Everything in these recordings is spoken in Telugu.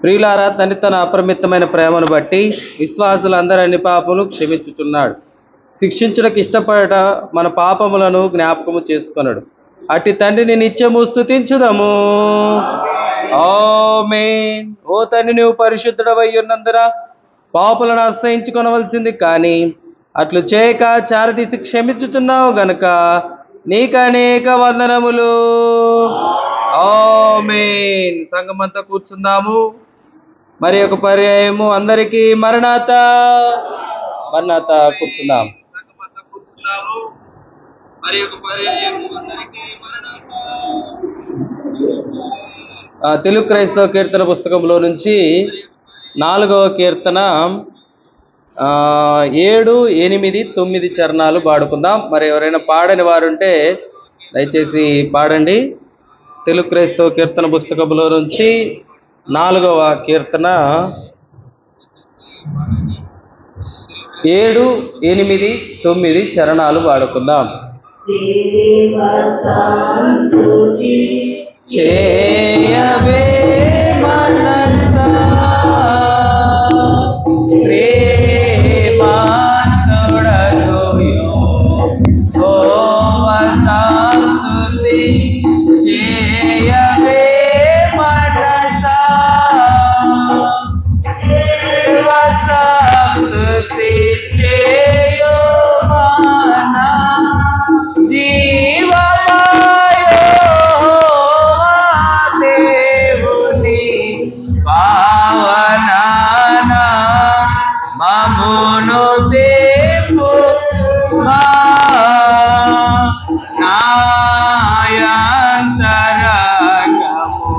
ప్రియులారా, తండ్రి తన అపరిమితమైన ప్రేమను బట్టి విశ్వాసులందరి అన్ని పాపములు క్షమించుచున్నాడు. శిక్షించుటకు ఇష్టపడట మన పాపములను జ్ఞాపకము చేసుకొనడు. అట్టి తండ్రిని నిత్యము స్తుతించుదము. ఆమేన్. ఓ తండ్రి, నువ్వు పరిశుద్ధుడవై ఉన్నందున పాపులను అసహించుకొనవలసింది కానీ అట్లు చేయక చారదీసి క్షమించుచున్నావు గనుక నీకు అనేక వందనములు. ఆమేన్. సంఘమంతా కూర్చుందాము. మరి ఒక పర్యాయము అందరికీ మరణాత మరణాత కూర్చుందాం. సంఘమంతా కూర్చుందాము. మరి ఒక పర్యాయము అందరికీ మరణాత. తెలుగు క్రైస్తవ కీర్తన పుస్తకంలో నుంచి 4వ కీర్తన 7, 8, 9 చరణాలు పాడుకుందాం. మరి ఎవరైనా పాడని వారుంటే దయచేసి పాడండి. తెలుగు క్రైస్తవ కీర్తన పుస్తకంలో నుంచి 4వ కీర్తన 7, 8, 9 చరణాలు పాడుకుందాం. చేయవే మనసా ప్రేమాసుడగు యెహోవా స్తుతి చేయవే మనసా స్తుతి చేయు మనా మమును దేవు నాయంతరంగము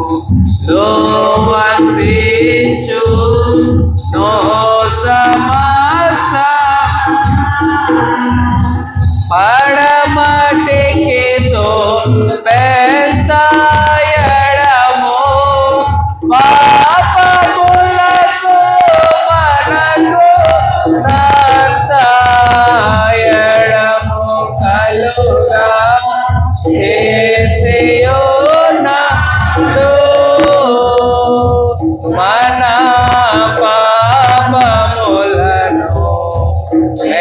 లోవసించు నో సమస్త పడమటికి తో పెంతాయడము పాపములకు మనకు నాంతాయడము కలుగా చేసియున్నాడు మన పాపములను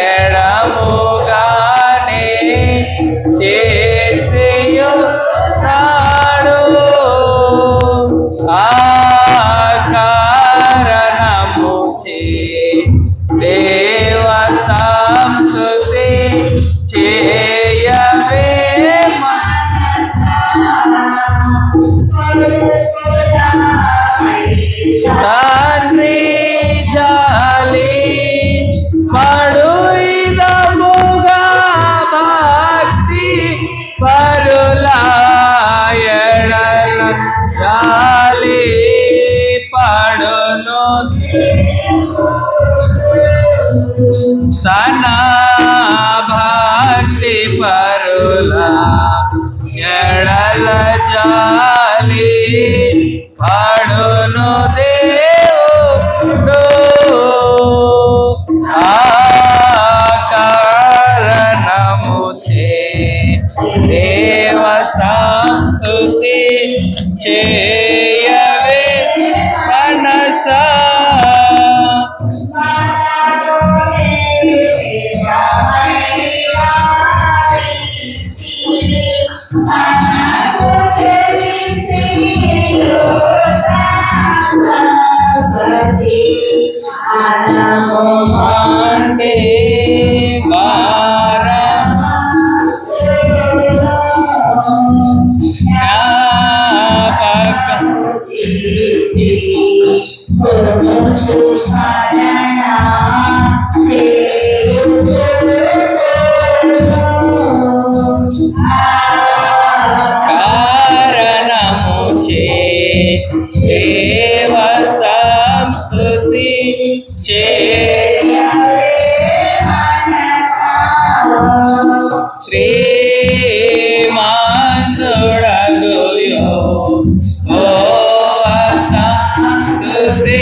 ఎడముగానే చేసియున్నాడు. ఆ కారణము చే దేవ సంస్తుతి చేయవే తండ్రి జాలి పడు ఇదముగా భక్తి పరులాయడల జాలి పడును తన భక్తి పరులా ఎడల జాలి పడును దేవుడు. ఆ కారణము చే దేవ సంస్తుతి చేయవే మనసా దేవ సంస్తుతి చేయవే శ్రీమానుడగు యెహోవా సంస్తుతి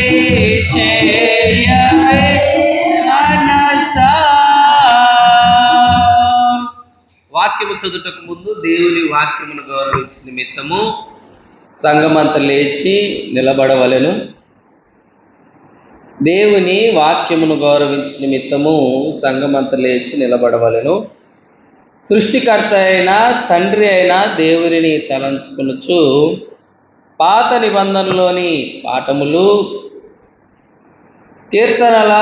చేయవే మనసా. వాక్యము చదువుటకు ముందు దేవుని వాక్యమును గౌరవించు నిమిత్తము సంఘమంతా లేచి నిలబడవలెను. దేవుని వాక్యమును గౌరవించు నిమిత్తము సంఘమంతా లేచి నిలబడవలెను. సృష్టికర్త అయిన తండ్రి అయిన దేవునిని తలంచుకొనుచు పాత నిబంధనలోని పాఠములు కీర్తనల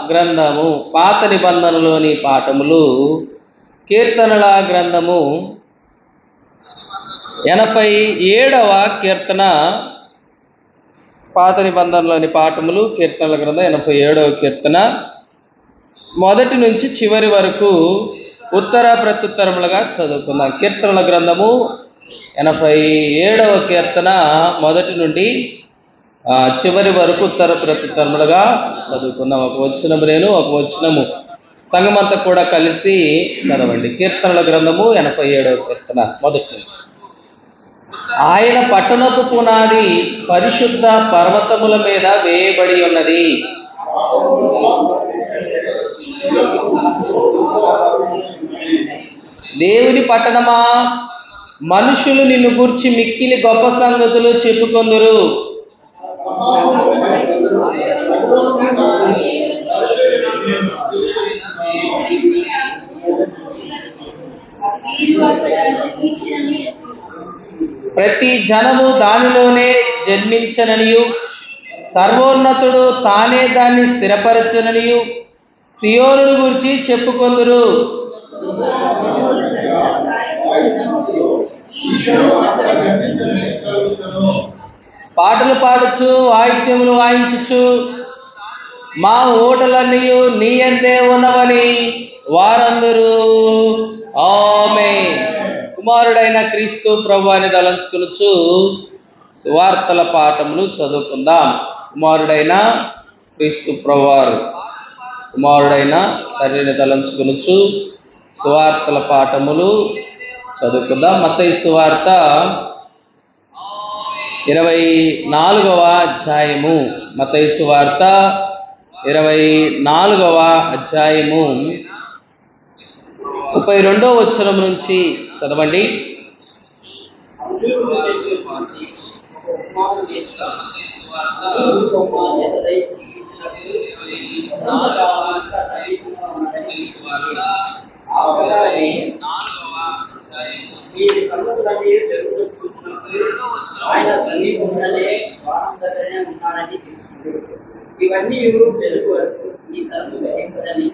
గ్రంథము పాత నిబంధనలోని పాఠములు. కీర్తనల గ్రంథము 87వ కీర్తన. పాత నిబంధనలోని పాఠములు కీర్తనల గ్రంథం 87వ కీర్తన మొదటి నుంచి చివరి వరకు ఉత్తర ప్రత్యుత్తరములుగా చదువుకుందాం. కీర్తనల గ్రంథము 87వ కీర్తన మొదటి నుండి చివరి వరకు ఉత్తర ప్రత్యుత్తరములుగా చదువుకుందాం. ఒక వచనము నేను, ఒక వచనము సంఘమంతా కూడా కలిసి చదవండి. కీర్తనల గ్రంథము 87వ కీర్తన మొదటి నుంచి. ఆయన పట్టణపు పునాది పరిశుద్ధ పర్వతముల మీద వేయబడి ఉన్నది. దేవుని పట్టణమా, మనుషులు నిన్ను గూర్చి మిక్కిలి గొప్ప సంగతులు చెప్పుకొందురు. ప్రతి జనము దానిలోనే జన్మించననియు, సర్వోన్నతుడు తానే దాన్ని స్థిరపరచననియు సియోనును గురించి చెప్పుకొందురు. పాటలు పాడుచు, వాయిద్యములు వాయించుచు, మా ఓటలన్నీ నీ యందే ఉన్నవని వారందరూ ఆమేన్. కుమారుడైన క్రీస్తు ప్రభువుని తలంచుకొనుచు సువార్తల పాఠములు చదువుకుందాం. కుమారుడైన క్రీస్తు ప్రభువారు, కుమారుడైన తండ్రిని తలంచుకొనుచు సువార్తల పాఠములు చదువుకుందాం. మత్తయి సువార్త 24వ అధ్యాయము. మత్తయి సువార్త 24వ అధ్యాయము 32వ వచనం నుంచి చదవండి. ఆయన సమీపంలోనే వారందరినే ఉన్నాడని ఇవన్నీ తెలుగు వరకు ఈ తరము గ్రహింపదని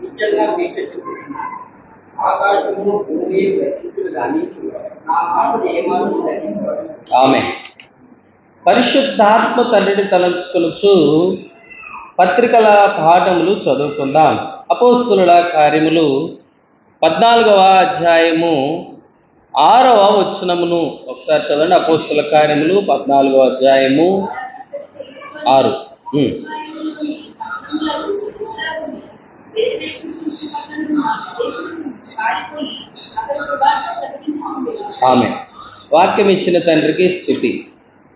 నిత్యంగా మీకు చెప్పుకుంటున్నాను. ఆకాశము భూమి గ్రహించులు కానీ నా మాటలు ఏమాత్రం గ్రహింపడు. ఆమేన్. పరిశుద్ధాత్మ తండ్రిని తలంచుకొనుచు పత్రికల పాఠములు చదువుకుందాం. అపోస్తలుల కార్యములు 14వ అధ్యాయము 6వ వచనమును ఒకసారి చదవండి. అపోస్తలుల కార్యములు 14వ అధ్యాయము 6. ఆమేన్. వాక్యం ఇచ్చిన తండ్రికి స్తుతి.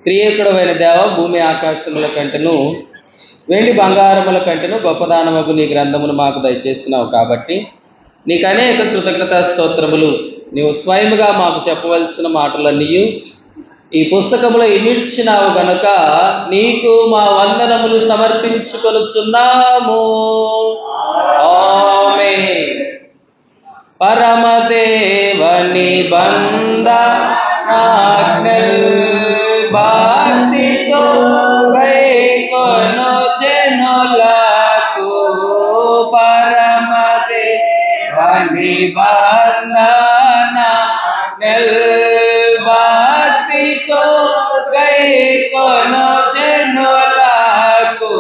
త్రియేకుడవైన దేవ, భూమి ఆకాశముల కంటెను వెండి బంగారముల కంటెను గొప్పదానమగు నీ గ్రంథమును మాకు దయచేసినావు కాబట్టి నీకు అనేక కృతజ్ఞతా స్తోత్రములు. నీవు స్వయముగా మాకు చెప్పవలసిన మాటలన్నీ ఈ పుస్తకములో ఇమిడ్చినావు గనుక నీకు మా వందనములు సమర్పించుకొనుచున్నాము. ఆమేన్. పరమదేవని బంధనాజ్ఞల్ భక్తితో గైకొను జనులకు, పరమదేవని బంధనాజ్ఞల్ భక్తితో గైకొను జనులకు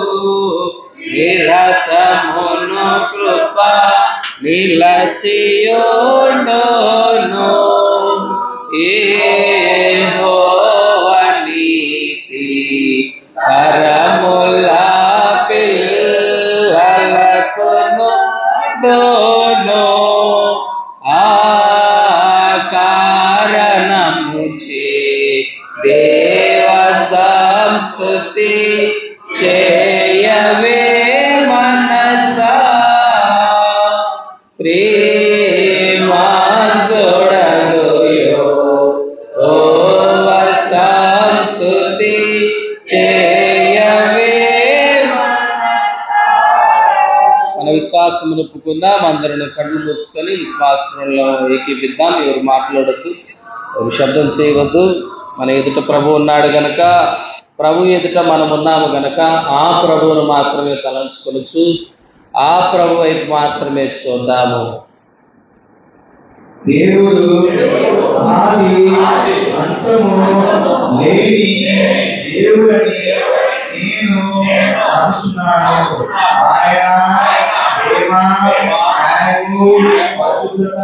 నిరతమును కృప నిలచియుండును. యెహోవా నీతి కరముల పిల్లలకును దోను. ఆ కారణముచే దేవ సంస్తుతి చేయవే మనసా, శ్రీమంతుడగు యెహోవా సంస్తుతి చేయవే మనసా. మన విశ్వాసమును ఒప్పుకుందాం. అందరూ కళ్ళు మూసుకొని విశ్వాసంలో ఏకీపిద్దాం. ఎవరు మాట్లాడొద్దు, ఎవరు శబ్దం చేయవద్దు. మన ఎదుట ప్రభు ఉన్నాడు గనక ప్రభు ఎదుట మనం ఉన్నాము గనక ఆ ప్రభువును మాత్రమే తలంచుకొనుచు ఆ ప్రభు వైపు మాత్రమే చూద్దాము. దేవుడు ఆది అంతము లేని దేవుడని నేను అనుకున్నాను. ఆయన ప్రేమ, న్యాయము, పరిశుద్ధత,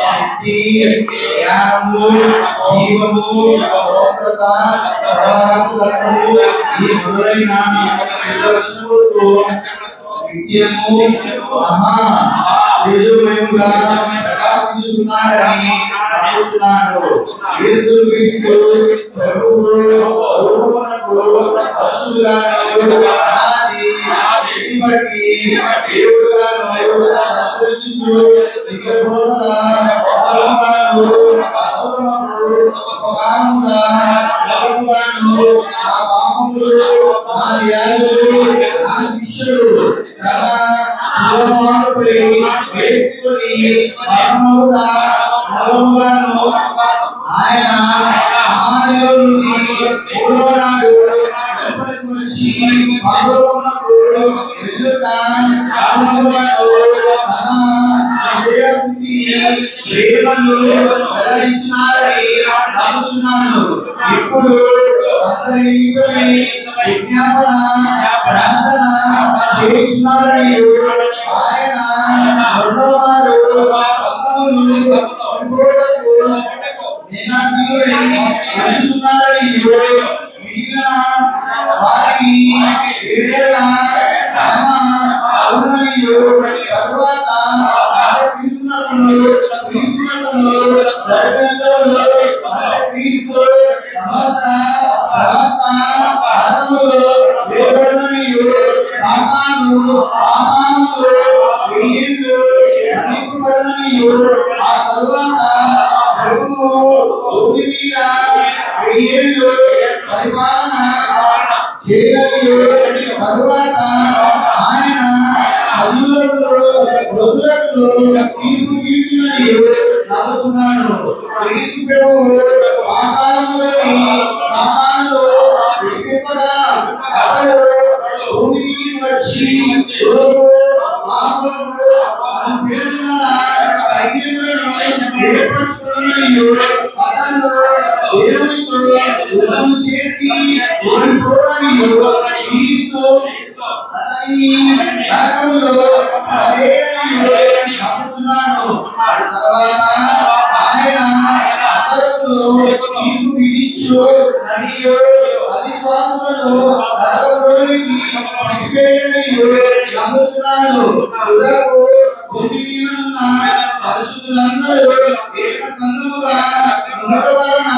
శక్తి, జ్ఞానము, జీవము, పవిత్రత, సర్వాత్మకత్వము ఈ మొదలైన సుదర్శనములతో నిత్యము మహా తేజోమయముగా ప్రకాశించుతున్నాడని నమ్ముతున్నాను. యేసు క్రీస్తు ప్రభువు రూపమునకు పశువుగాను అనాది స్థితిని బట్టి దేవుడుగాను సంచరించుచు నిత్యబోధల మూలముగాను అద్భుతములు ఉపకారముగా మూలముగాను నా పాపములు, నా వ్యాధులు, నా శిష్యుడు తన మూలముపై వేసుకొని మరణముట మూలముగాను ఆయన సమాధిలో నుండి మూడవ నాడు వెలుపలికి వచ్చి పరలోకమునకు వెళ్ళుట మూలముగాను తన హృదయశుద్ధిని, ప్రేమను వెల్లడించినాడని నమ్ముచున్నాను. ఇప్పుడు అందరి నిమిత్తమై విజ్ఞాపన ప్రార్థన చేయుచున్నాడని ఆయన రెండవవారు సంఘమును నింపుటకు నిరాశీనుడై వెలుచున్నాడని మిగిలిన వారికి 7 ఏళ్ల శ్రమ అవునని తరువాత క్రీస్తునకును దర్శనములో క్రీస్తు ప్రవక్త పదములో వేయబడునని సాతాను పాతాళములో వెయ్యేళ్ళు బంధింపబడునని ఆ తరువాత ప్రభువు భూమి మీద 1000 ఏళ్ళు పరిపాలన చేయని తరువాత ఆయన సజీవులకు మృతులకు తీర్పు తీర్చునని నమ్ముచున్నాను. క్రీస్తు ప్రభువు పాతాళములోని సాతానులో విడిపింపగా అతడు భూమి మీదకి వచ్చి సైన్యములను ఏర్పరచుకున్నని అతను దేవునితో యుద్ధం చేసి ఓడిపోవని క్రీస్తు అతని నరకములో పడేయని నమ్ముచున్నాను. తరువాత ఆయన అతడును తీర్పు విధించు మరియు అవిశ్వాసులను నరకంలోనికి పంపివేయని నమ్ముచున్నాను. తుదకు భూమి మీద ఉన్న పరిశుద్ధులందరూ ఏక సంఘముగా ఉండట వలన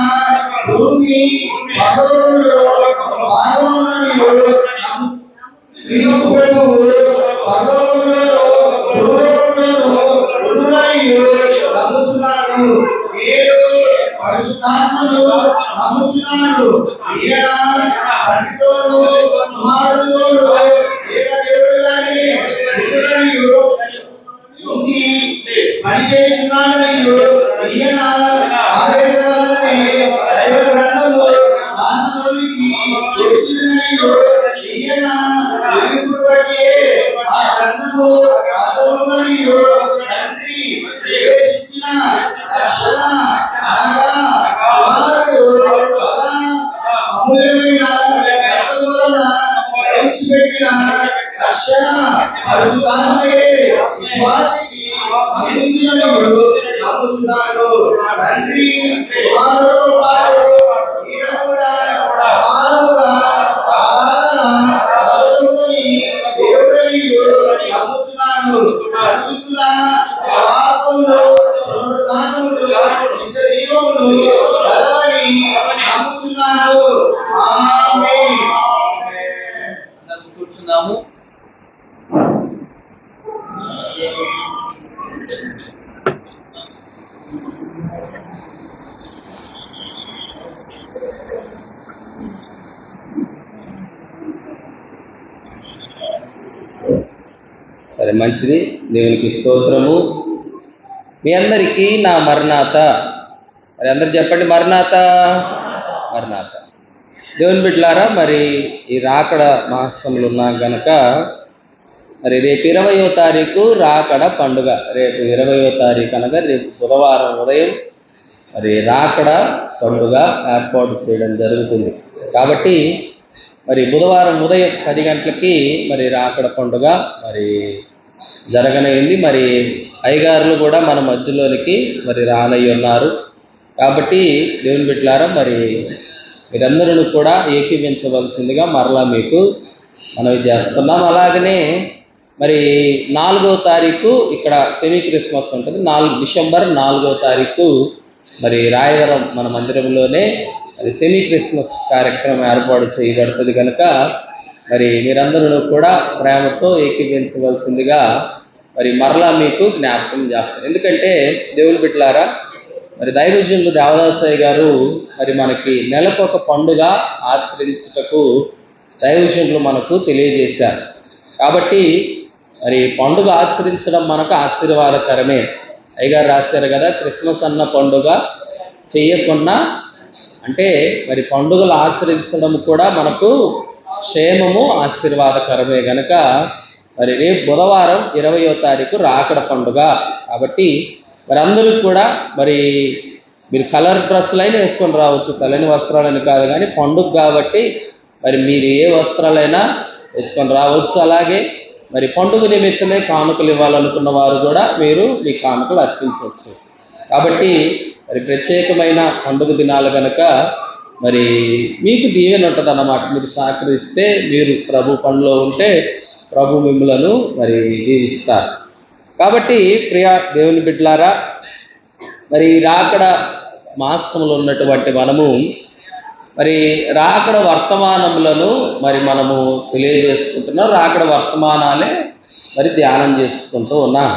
భూమి పరలోకములో భాగములని క్రీస్తు ప్రభువు పరలోకములో భూలోకములో ఉండునని నమ్ముచున్నాను. 7 పరిశుద్ధాత్మను నమ్ముచున్నాను. ఈయన తండ్రితోనూ కుమారునితోనూ ఏక దేవుడుగానే ఉండి పనిచేస్తున్నాడని ఈయన ఆదేశాలని దైవ గ్రంథము రాసలోనికి వచ్చిందని ఈయన విధింపుడు బట్టి ఆ గ్రంథము అదోమని తండ్రి ప్రవేశించిన రక్షణ అనగా కుమారుడు సదా అమూల్యమైన రక్తం వలన విడిచిపెట్టిన రక్షణ పరిశుద్ధాత్మయే విశ్వాసికి అందించినని నమ్ముచున్నాను. తండ్రి కుమారుడితో పాటు ఈయన కూడా సమానముగా ఆరాధన పొందుకొని దేవుడని నమ్ముచున్నాను. పరిశుద్ధుల సహవాసములో పునరుద్ధానములు నిత్య జీవములు కలవని నమ్ముచున్నాను. ఆమేన్. కూర్చున్నాము. సరే, మంచిది. దేవునికి స్తోత్రము. మీ అందరికీ నా మరణాత. మరి అందరు చెప్పండి, మరణాత. మరణాత. దేవుని బిడ్డలారా, మరి ఈ రాకడ మాసంలో ఉన్నాం గనక మరి రేపు 20వ తారీఖు రాకడ పండుగ. రేపు 20వ తారీఖు అనగా రేపు బుధవారం ఉదయం మరి రాకడ పండుగ ఏర్పాటు చేయడం జరుగుతుంది. కాబట్టి మరి బుధవారం ఉదయం 10 గంటలకి మరి రాకడ పండుగ మరి జరగనైంది. మరి అయ్యగారులు కూడా మన మధ్యలోనికి మరి రానయ్యి ఉన్నారు. కాబట్టి దేవుని బిడ్డలారా, మరి మీరందరూ కూడా ఏకీవించవలసిందిగా మరలా మీకు మనవి చేస్తున్నాం. అలాగనే మరి 4వ తారీఖు ఇక్కడ సెమీ క్రిస్మస్ ఉంటుంది. డిసెంబర్ 4వ తారీఖు మరి రాయవరం మన మందిరంలోనే అది సెమీ క్రిస్మస్ కార్యక్రమం ఏర్పాటు చేయబడుతుంది కనుక మరి మీరందరూ కూడా ప్రేమతో ఏకీవించవలసిందిగా మరి మరలా మీకు జ్ఞాపకం చేస్తారు. ఎందుకంటే దేవుని బిడ్డలారా, మరి దైవజనులు దేవదాసయ్య గారు మరి మనకి నెలకొక పండుగ ఆచరించుటకు దైవజనులు మనకు తెలియజేశారు. కాబట్టి మరి పండుగ ఆచరించడం మనకు ఆశీర్వాదకరమే. అయ్యగారు రాశారు కదా, క్రిస్మస్ అన్న పండుగ చెయ్యకున్నా అంటే మరి పండుగలు ఆచరించడం కూడా మనకు క్షేమము ఆశీర్వాదకరమే గనక మరి రేపు బుధవారం 20వ తారీఖు రాకడ పండుగ. కాబట్టి మరి అందరూ కూడా మరి మీరు కలర్ డ్రెస్సులైనా వేసుకొని రావచ్చు, తెల్లని వస్త్రాలని కాదు, కానీ పండుగ కాబట్టి మరి మీరు ఏ వస్త్రాలైనా వేసుకొని రావచ్చు. అలాగే మరి పండుగ నిమిత్తమే కానుకలు ఇవ్వాలనుకున్న వారు కూడా మీరు మీ కానుకలు అర్పించవచ్చు. కాబట్టి మరి ప్రత్యేకమైన పండుగ దినాలు కనుక మరి మీకు దీవెన ఉంటుంది అన్నమాట. మీరు సహకరిస్తే, మీరు ప్రభు పనిలో ఉంటే ప్రభు మిమ్ములను మరి దీవిస్తారు. కాబట్టి ప్రియ దేవుని బిడ్డలారా, మరి రాకడ మాసంలో ఉన్నటువంటి మనము మరి రాకడ వర్తమానములను మరి మనము తెలియజేసుకుంటున్నాం. రాకడ వర్తమానాలే మరి ధ్యానం చేసుకుంటూ ఉన్నాం.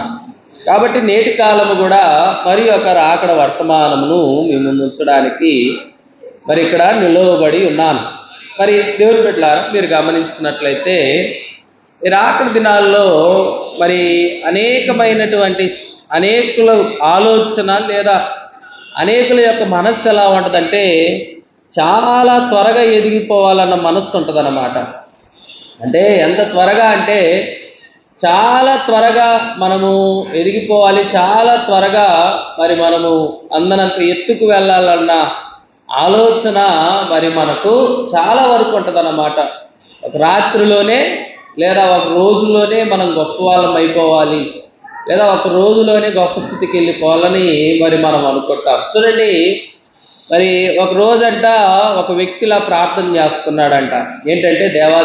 కాబట్టి నేటి కాలము కూడా మరి ఒక రాకడ వర్తమానమును మీ ముందు ఉంచడానికి మరి ఇక్కడ నిలవబడి ఉన్నాను. మరి దేవుని బిడ్డలారా, మీరు గమనించినట్లయితే ఈ రాకడ దినాల్లో మరి అనేకుల ఆలోచన లేదా అనేకుల యొక్క మనస్సు ఎలా ఉంటుందంటే చాలా త్వరగా ఎదిగిపోవాలన్న మనస్సు ఉంటుంది అన్నమాట. అంటే ఎంత త్వరగా అంటే చాలా త్వరగా మనము ఎదిగిపోవాలి, చాలా త్వరగా మరి మనము అందనంత ఎత్తుకు వెళ్ళాలన్న ఆలోచన మరి మనకు చాలా వరకు ఉంటుంది అన్నమాట. ఒక రాత్రిలోనే లేదా ఒక రోజులోనే మనం గొప్ప వాళ్ళం అయిపోవాలి, లేదా ఒక రోజులోనే గొప్ప స్థితికి వెళ్ళిపోవాలని మరి మనం అనుకుంటాం. చూడండి, మరి ఒక రోజంట ఒక వ్యక్తిలా ప్రార్థన చేస్తున్నాడంట. ఏంటంటే, దేవా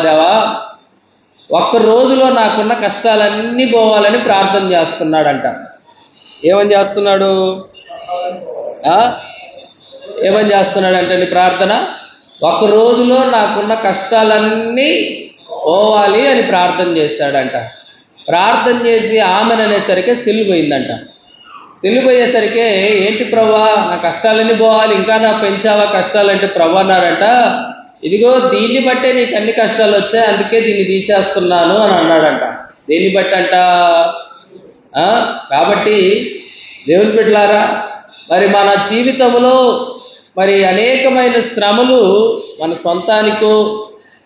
ఒక్క రోజులో నాకున్న కష్టాలన్నీ పోవాలని ప్రార్థన చేస్తున్నాడంట. ఏమని చేస్తున్నాడంటే ప్రార్థన, ఒక్క రోజులో నాకున్న కష్టాలన్నీ పోవాలి అని ప్రార్థన చేశాడంట. ప్రార్థన చేసి ఆమెను అనేసరికి సిల్లిపోయిందంట. సిల్లిపోయేసరికి, ఏంటి ప్రభా, నా కష్టాలన్నీ పోవాలి, ఇంకా నా పెంచావా కష్టాలంటే ప్రభు అన్నాడంట, ఇదిగో దీన్ని బట్టే నీకు అన్ని కష్టాలు వచ్చాయి, అందుకే దీన్ని తీసేస్తున్నాను అని అన్నాడంట. దేన్ని బట్టి అంట? కాబట్టి దేవుని బిడ్డలారా, మరి మన జీవితంలో మరి అనేకమైన శ్రమలు మన సొంతానికో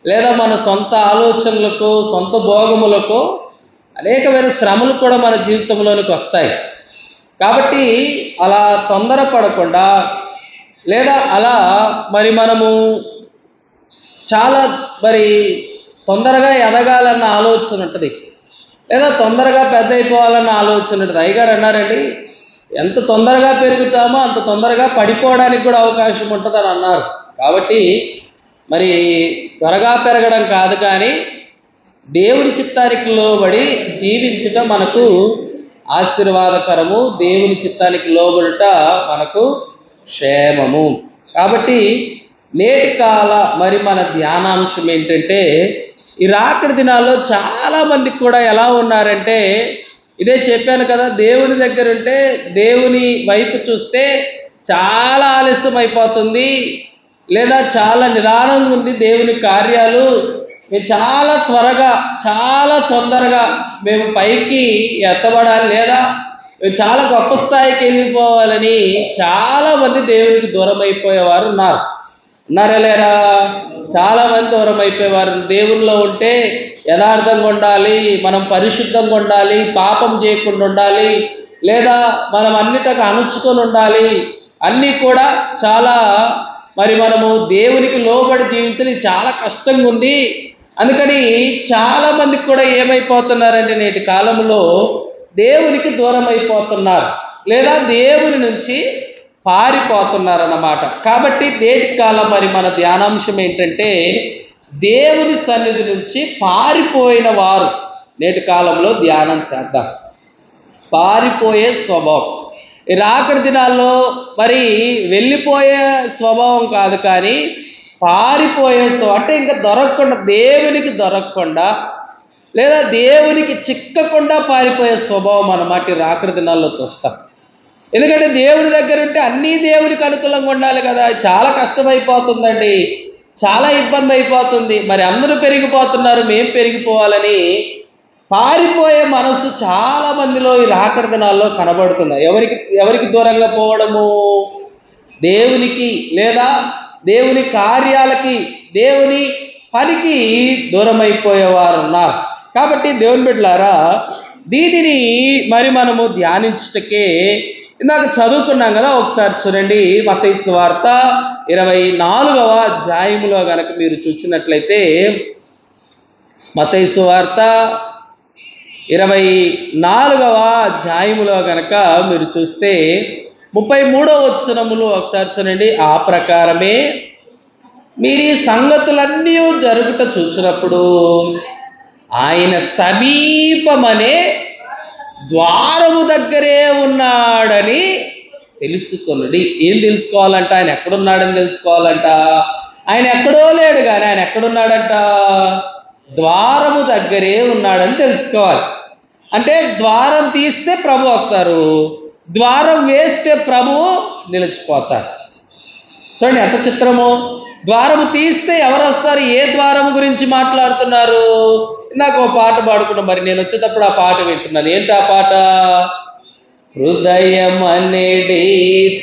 లేదా మన సొంత ఆలోచనలకు, సొంత భోగములకు అనేకమైన శ్రమలు కూడా మన జీవితంలోనికి వస్తాయి. కాబట్టి అలా తొందరపడకుండా, లేదా అలా మరి మనము చాలా మరి తొందరగా ఎదగాలన్న ఆలోచన ఉంటుంది, లేదా తొందరగా పెద్ద అయిపోవాలన్న ఆలోచన ఉంటుంది. అయ్యగారు అన్నారండి, ఎంత తొందరగా పెరుగుతామో అంత తొందరగా పడిపోవడానికి కూడా అవకాశం ఉంటుందని అన్నారు. కాబట్టి మరి త్వరగా పెరగడం కాదు, కానీ దేవుని చిత్తానికి లోబడి జీవించటం మనకు ఆశీర్వాదకరము, దేవుని చిత్తానికి లోబడుట మనకు క్షేమము. కాబట్టి నేటి కాల మరి మన ధ్యానాంశం ఏంటంటే, ఈ రాకడ దినాల్లో చాలా మందికి కూడా ఎలా ఉన్నారంటే, ఇదే చెప్పాను కదా, దేవుని దగ్గర ఉంటే, దేవుని వైపు చూస్తే చాలా ఆలస్యం అయిపోతుంది, లేదా చాలా నిదానంగా ఉంది దేవుని కార్యాలు, మేము చాలా త్వరగా చాలా తొందరగా మేము పైకి ఎత్తబడాలి, లేదా మేము చాలా గొప్ప స్థాయికి వెళ్ళిపోవాలని చాలా మంది దేవునికి దూరం అయిపోయేవారు ఉన్నారు. ఉన్నారా లేరా? చాలా మంది దూరం అయిపోయేవారు. దేవుల్లో ఉంటే యథార్థంగా ఉండాలి, మనం పరిశుద్ధంగా ఉండాలి, పాపం చేయకుండా ఉండాలి, లేదా మనం అన్నిటికి అణుచుకొని ఉండాలి, అన్నీ కూడా చాలా మరి మనము దేవునికి లోబడి జీవించాలి, చాలా కష్టంగా ఉంది. అందుకని చాలా మందికి కూడా ఏమైపోతున్నారంటే నేటి కాలంలో దేవునికి దూరం అయిపోతున్నారు, లేదా దేవుని నుంచి పారిపోతున్నారన్నమాట. కాబట్టి నేటి కాలం మరి మన ధ్యానాంశం ఏంటంటే దేవుని సన్నిధి నుంచి పారిపోయిన వారు నేటి కాలంలో ధ్యానం చేద్దాం. పారిపోయే స్వభావం ఈ రాకడి దినాల్లో మరి వెళ్ళిపోయే స్వభావం కాదు, కానీ పారిపోయే స్వభావం. అంటే ఇంకా దొరకకుండా, దేవునికి దొరకకుండా లేదా దేవునికి చిక్కకుండా పారిపోయే స్వభావం అన్నమాట ఈ రాకడి దినాల్లో చూస్తాం. ఎందుకంటే దేవుని దగ్గర ఉంటే అన్నీ దేవునికి అనుకూలంగా ఉండాలి కదా. చాలా కష్టమైపోతుందండి, చాలా ఇబ్బంది అయిపోతుంది. మరి అందరూ పెరిగిపోతున్నారు, మేం పెరిగిపోవాలని పారిపోయే మనసు చాలా మందిలో ఈ రాకడి దినాల్లో కనబడుతుంది. ఎవరికి దూరంగా పోవడము? దేవునికి, లేదా దేవుని కార్యాలకి, దేవుని పనికి దూరం అయిపోయేవారు ఉన్నారు. కాబట్టి దేవుని బిడ్డలారా, దీనిని మరి మనము ధ్యానించుటకే ఇందాక చదువుకున్నాం కదా. ఒకసారి చూడండి, మత్తయి సువార్త 24వ అధ్యాయములో గనక మీరు చూసినట్లయితే, మత్తయి సువార్త 24వ అధ్యాయములో గనక మీరు చూస్తే 33వ వచనములో ఒకసారి చూడండి. ఆ ప్రకారమే మీరు ఈ సంగతులన్నీ జరుగుట చూసినప్పుడు ఆయన సమీపమనే ద్వారము దగ్గరే ఉన్నాడని తెలుసుకొనుడి. ఏం తెలుసుకోవాలంట? ఆయన ఎక్కడున్నాడని తెలుసుకోవాలంట. ఆయన ఎక్కడో లేడు, కానీ ఆయన ఎక్కడున్నాడంట? ద్వారము దగ్గరే ఉన్నాడని తెలుసుకోవాలి. అంటే ద్వారం తీస్తే ప్రభు వస్తారు, ద్వారం వేస్తే ప్రభువు నిలిచిపోతారు. చూడండి ఎంత చిత్రము. ద్వారము తీస్తే ఎవరు వస్తారు? ఏ ద్వారము గురించి మాట్లాడుతున్నారు? ఇందాక ఒక పాట పాడుకున్నాం, మరి నేను వచ్చేటప్పుడు ఆ పాట వింటున్నాను. ఏంటి ఆ పాట? హృదయం అనేది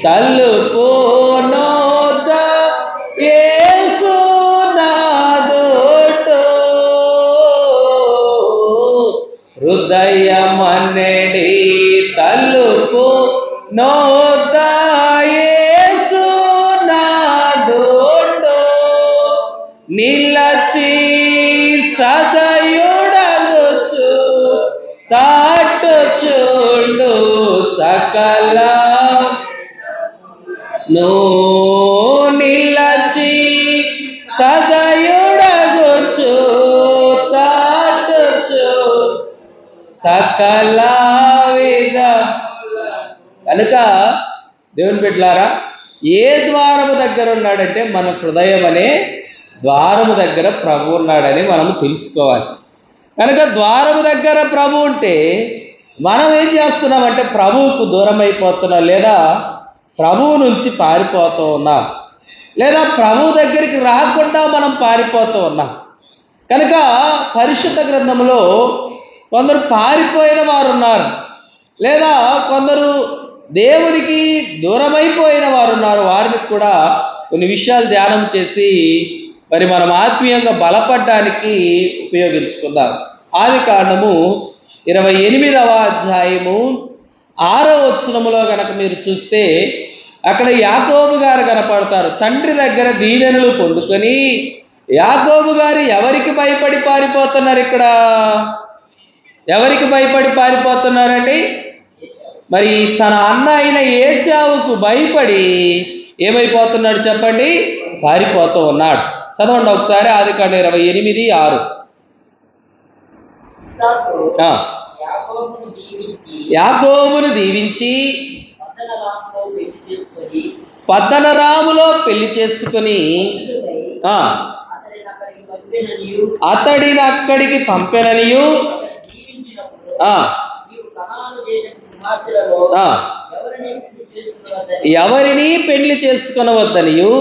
తలుపు నోట యేసు నాదోటు, హృదయం అనేది తలుపు నోట యేసు నాదోటు, నిలచి సదయుడగుచు తాటు చూడు సకల నిలచి సదయుడగుచు తాటు చూడు సకల విధ. కనుక దేవుని బిడ్డలారా, ఏ ద్వారము దగ్గర ఉన్నాడంటే మన హృదయం అనే ద్వారము దగ్గర ప్రభు ఉన్నాడని మనం తెలుసుకోవాలి. కనుక ద్వారము దగ్గర ప్రభు ఉంటే మనం ఏం చేస్తున్నామంటే ప్రభువుకు దూరం అయిపోతున్నాం, లేదా ప్రభువు నుంచి పారిపోతూ ఉన్నాం, లేదా ప్రభు దగ్గరికి రాకుండా మనం పారిపోతూ ఉన్నాం. కనుక పరిశుద్ధ గ్రంథంలో కొందరు పారిపోయిన వారు ఉన్నారు, లేదా కొందరు దేవునికి దూరమైపోయిన వారు ఉన్నారు. వారిని కూడా కొన్ని విషయాలు ధ్యానం చేసి మరి మనం ఆత్మీయంగా బలపడడానికి ఉపయోగించుకుందాం. ఆదికాండము 28వ అధ్యాయము 6వ వచనములో గనక మీరు చూస్తే అక్కడ యాకోబు గారు కనపడతారు. తండ్రి దగ్గర దీవెనలు పొందుకొని యాకోబు గారు ఎవరికి భయపడి పారిపోతున్నారు? ఇక్కడ ఎవరికి భయపడి పారిపోతున్నారండి? మరి తన అన్న అయిన ఏశావుకు భయపడి ఏమైపోతున్నాడు చెప్పండి? పారిపోతూ ఉన్నాడు. చదవండి ఒకసారి ఆదికాండం 28:6. యాకోబును దీవించి పద్దనరాములో పెళ్లి చేసుకుని అతడిని అక్కడికి పంపెననియు, ఎవరిని పెళ్లి చేసుకొనవద్దనియు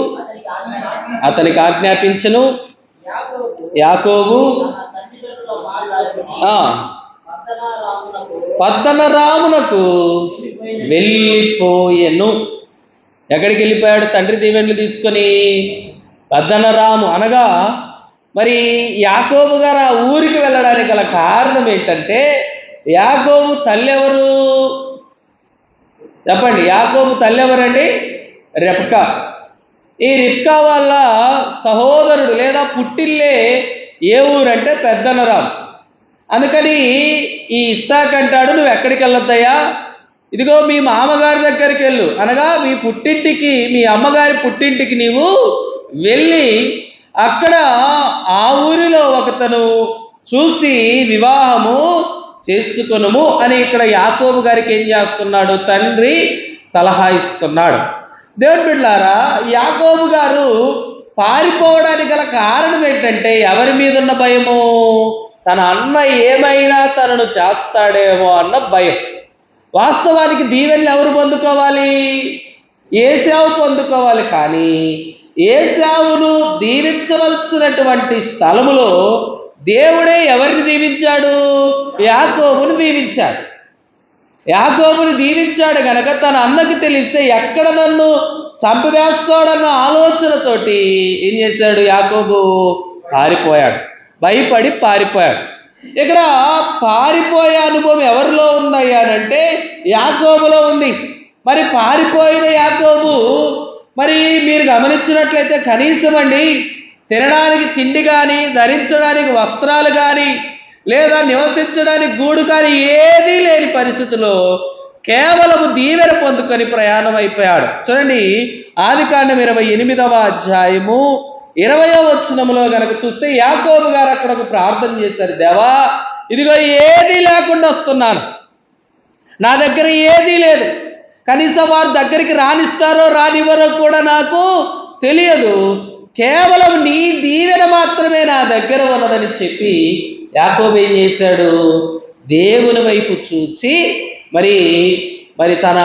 అతనికి ఆజ్ఞాపించెను. యాకోబు పద్దనరామునకు వెళ్ళిపోయెను. ఎక్కడికి వెళ్ళిపోయాడు? తండ్రి దీవెనలు తీసుకొని పెద్దన్నరాము అనగా మరి యాకోబు గారు ఆ ఊరికి వెళ్ళడానికి గల కారణం ఏంటంటే, యాకోబు తల్లి ఎవరు చెప్పండి? యాకోబు తల్లి ఎవరండి? రెబ్కా. ఈ రిబ్కా వాళ్ళ సహోదరుడు లేదా పుట్టిల్లే ఏ ఊరంటే పెద్దన్నరాము. అందుకని ఈ ఇస్సాక్ అంటాడు, నువ్వు ఎక్కడికి వెళ్ళొద్దయ్యా, ఇదిగో మీ మామగారి దగ్గరికి వెళ్ళు, అనగా మీ పుట్టింటికి, మీ అమ్మగారి పుట్టింటికి నీవు వెళ్ళి అక్కడ ఆ ఊరిలో ఒకతను చూసి వివాహము చేసుకొనుము అని ఇక్కడ యాకోబు గారికి ఏం చేస్తున్నాడు? తండ్రి సలహా ఇస్తున్నాడు. దేవుని బిడ్డలారా, యాకోబు గారు పారిపోవడానికి గల కారణం ఏంటంటే, ఎవరి మీద ఉన్న భయము? తన అన్న ఏమైనా తనను చేస్తాడేమో అన్న భయం. వాస్తవానికి దీవెనలు ఎవరు పొందుకోవాలి? ఏశావు పొందుకోవాలి. కానీ ఏశావును దీవించవలసినటువంటి స్థలములో దేవుడే ఎవరిని దీవించాడు? యాకోబును దీవించాడు. యాకోబుని దీవించాడు గనక తన అన్నకి తెలిస్తే ఎక్కడ నన్ను చంపివేస్తాడన్న ఆలోచనతోటి ఏం చేశాడు? యాకోబు పారిపోయాడు, భయపడి పారిపోయాడు. ఇక్కడ పారిపోయే అనుభవం ఎవరిలో ఉందయ్యానంటే యాకోబులో ఉంది. మరి పారిపోయిన యాకోబు మరి మీరు గమనించినట్లయితే కనీసం అండి తినడానికి తిండి కానీ, ధరించడానికి వస్త్రాలు కానీ, లేదా నివసించడానికి గూడు కానీ ఏదీ లేని పరిస్థితిలో కేవలము దీవెన పొందుకొని ప్రయాణం అయిపోయాడు. చూడండి, ఆదికాండం 28వ అధ్యాయము 20వ వచనములో గనక చూస్తే యాకోబు గారు అక్కడ ఒక ప్రార్థన చేశారు. దేవా, ఇదిగో ఏదీ లేకుండా వస్తున్నాను, నా దగ్గర ఏదీ లేదు, కనీసం వారు దగ్గరికి రానిస్తారో రానివ్వరో కూడా నాకు తెలియదు, కేవలం నీ దీవెన మాత్రమే నా దగ్గర ఉన్నదని చెప్పి యాకోబు ఏం చేశాడు? దేవుని వైపు చూచి మరి తన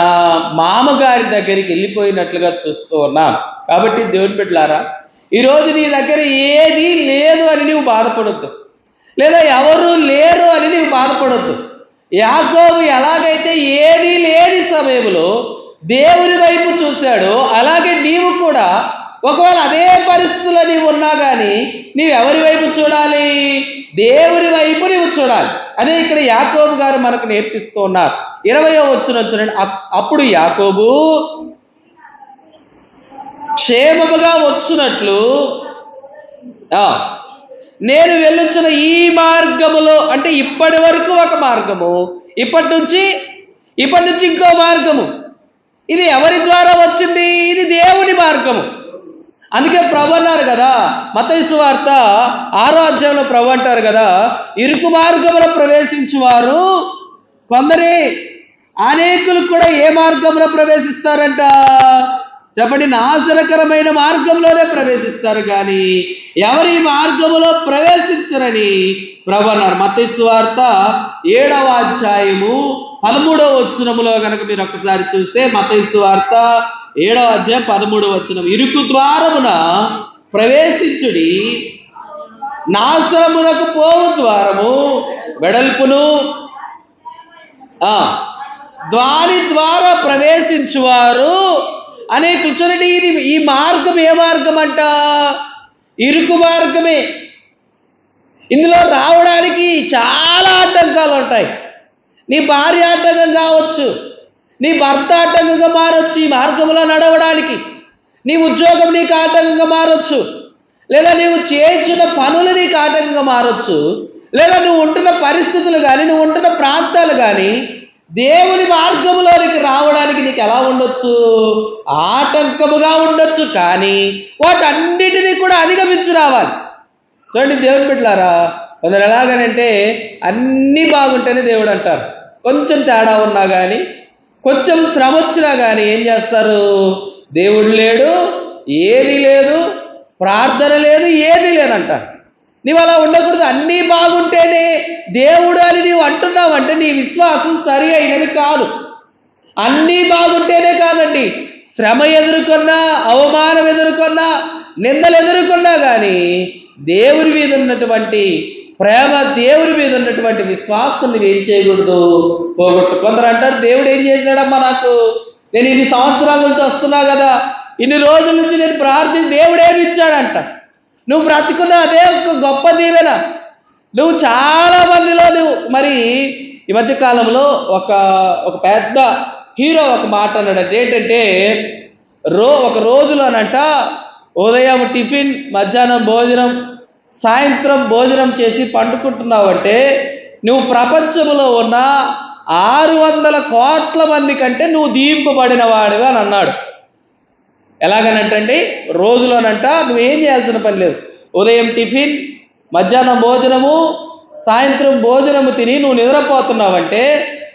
మామగారి దగ్గరికి వెళ్ళిపోయినట్లుగా చూస్తూ ఉన్నాం. కాబట్టి దేవుని బిడ్డలారా, ఈరోజు నీ దగ్గర ఏదీ లేదు అని నీవు బాధపడొద్దు, లేదా ఎవరు లేరు అని నీవు బాధపడొద్దు. యాకోబు ఎలాగైతే ఏదీ లేని సమయంలో దేవుని వైపు చూశాడో, అలాగే నీవు కూడా ఒకవేళ అదే పరిస్థితుల్లో నీవు ఉన్నా కానీ నీవు ఎవరి వైపు చూడాలి? దేవుని వైపు నీవు చూడాలి. అదే ఇక్కడ యాకోబు గారు మనకు నేర్పిస్తూ ఉన్నారు. 20వ వచనం చూడండి. అప్పుడు యాకోబు క్షేమముగా వచ్చునట్లు నేను వెళ్ళుచున్న ఈ మార్గములో, అంటే ఇప్పటి వరకు ఒక మార్గము, ఇప్పటి నుంచి ఇంకో మార్గము, ఇది ఎవరి ద్వారా వచ్చింది? ఇది దేవుని మార్గము. అందుకే ప్రభు అన్నారు కదా, మత్తయి సువార్త 6వ అధ్యాయంలో ప్రభు అంటారు కదా, ఇరుకు మార్గములో ప్రవేశించువారు కొందరే, అనేకులు కూడా ఏ మార్గంలో ప్రవేశిస్తారంట చెప్పండి? నాశనకరమైన మార్గంలోనే ప్రవేశిస్తారు, కానీ ఎవరి మార్గములో ప్రవేశించరని ప్రభు అన్నారు. మత్తయి సువార్త 7వ అధ్యాయము 13వ వచనములో కనుక మీరు ఒకసారి చూస్తే, మత్తయి సువార్త 7వ అధ్యాయం 13వ వచనం, ఇరుకు ద్వారమున ప్రవేశించుడి, నాశనమునకు పోవు ద్వారము వెడల్పును, దాని ద్వారా ప్రవేశించువారు అనేకులు. చూడండి, ఈ మార్గం ఏ మార్గం అంట? ఇరుకు మార్గమే. ఇందులో రావడానికి చాలా ఆటంకాలు ఉంటాయి. నీ భార్య ఆటంకం కావచ్చు, నీ భర్త ఆటంకంగా మారొచ్చు ఈ మార్గంలో నడవడానికి, నీ ఉద్యోగం నీకు ఆటంకంగా మారొచ్చు, లేదా నీవు చేయించిన పనులు నీకు ఆటంకంగా మారొచ్చు, లేదా నువ్వు ఉంటున్న పరిస్థితులు కానీ, నువ్వు ఉంటున్న ప్రాంతాలు కానీ దేవుని మార్గంలోనికి రావడానికి నీకు ఎలా ఉండొచ్చు? ఆటంకముగా ఉండొచ్చు. కానీ వాటన్నిటినీ కూడా అధిగమించి రావాలి. చూడండి దేవుని బిడ్డలారా, కొందరు ఎలాగనంటే అన్నీ బాగుంటేనే దేవుడు అంటారు, కొంచెం తేడా ఉన్నా కానీ, కొంచెం శ్రమ వచ్చినా కానీ ఏం చేస్తారు? దేవుడు లేడు, ఏది లేదు, ప్రార్థన లేదు, ఏది లేదంటారు. నీవు అలా ఉండకూడదు. అన్నీ బాగుంటేనే దేవుడు అని నీవు అంటున్నావంటే నీ విశ్వాసం సరి అయినది కాదు. అన్నీ బాగుంటేనే కాదండి, శ్రమ ఎదుర్కొన్నా, అవమానం ఎదుర్కొన్నా, నిందలు ఎదుర్కొన్నా కానీ దేవుడి మీద ఉన్నటువంటి ప్రేమ, దేవుడి మీద ఉన్నటువంటి విశ్వాసం నువ్వు ఏం చేయకూడదు? పోగొట్టు. కొందరు అంటారు, దేవుడు ఏం చేశాడమ్మా నాకు, నేను ఇన్ని సంవత్సరాల నుంచి వస్తున్నా కదా, ఇన్ని రోజుల నుంచి నేను ప్రార్థించి దేవుడు ఏమి ఇచ్చాడంట. నువ్వు బ్రతికున్న అదే ఒక గొప్ప దీవెన. నువ్వు చాలా మందిలో నువ్వు మరి ఈ మధ్య కాలంలో ఒక పెద్ద హీరో ఒక మాట అన్నాడంటే ఏంటంటే ఒక రోజులోనంట ఉదయం టిఫిన్, మధ్యాహ్నం భోజనం, సాయంత్రం భోజనం చేసి పండుకుంటున్నావంటే నువ్వు ప్రపంచంలో ఉన్న 600 కోట్ల మంది కంటే నువ్వు దీవింపబడిన వాడివి అని అన్నాడు. ఎలాగనంటండి, రోజులోనంట నువ్వేం చేయాల్సిన పని లేదు. ఉదయం టిఫిన్, మధ్యాహ్నం భోజనము, సాయంత్రం భోజనము తిని నువ్వు నిద్రపోతున్నావంటే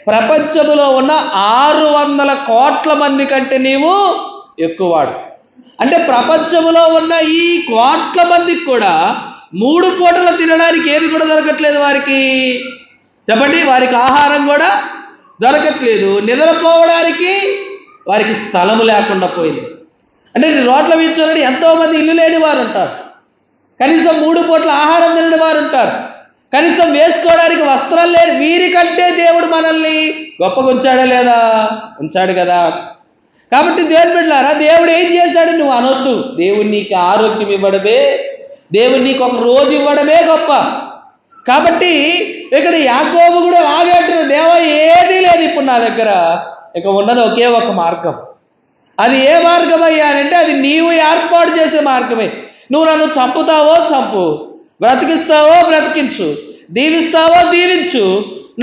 ప్రపంచంలో ఉన్న 600 కోట్ల మంది కంటే నీవు ఎక్కువవాడు. అంటే ప్రపంచంలో ఉన్న ఈ కోట్ల మందికి కూడా 3 పూటలు తినడానికి ఏది కూడా దొరకట్లేదు వారికి. చెప్పండి, వారికి ఆహారం కూడా దొరకట్లేదు, నిద్రపోవడానికి వారికి స్థలము లేకుండా పోయింది. అంటే రోడ్ల మీద చూడండి, ఎంతోమంది ఇల్లు లేని వారు ఉంటారు, కనీసం 3 పూట్ల ఆహారం తినని వారు ఉంటారు, కనీసం వేసుకోవడానికి వస్త్రాలు లేని. వీరికంటే దేవుడు మనల్ని గొప్పగా ఉంచాడా లేదా? ఉంచాడు కదా. కాబట్టి దేవుని బిడ్డలారా, దేవుడు ఏం చేశాడు నువ్వు అనొద్దు. దేవుడు నీకు ఆరోగ్యం ఇవ్వడమే, దేవుడు నీకు ఒక రోజు ఇవ్వడమే గొప్ప. కాబట్టి ఇక్కడ యాకోబు కూడా ఆగేటాడు, దేవా ఏదీ లేదు ఇప్పుడు నా దగ్గర, ఇక ఉన్నది ఒకే ఒక మార్గం. అది ఏ మార్గం అయ్యా అంటే అది నీవు ఏర్పాటు చేసే మార్గమే. నువ్వు నన్ను చంపుతావో చంపు, బ్రతికిస్తావో బ్రతికించు, దీవిస్తావో దీవించు,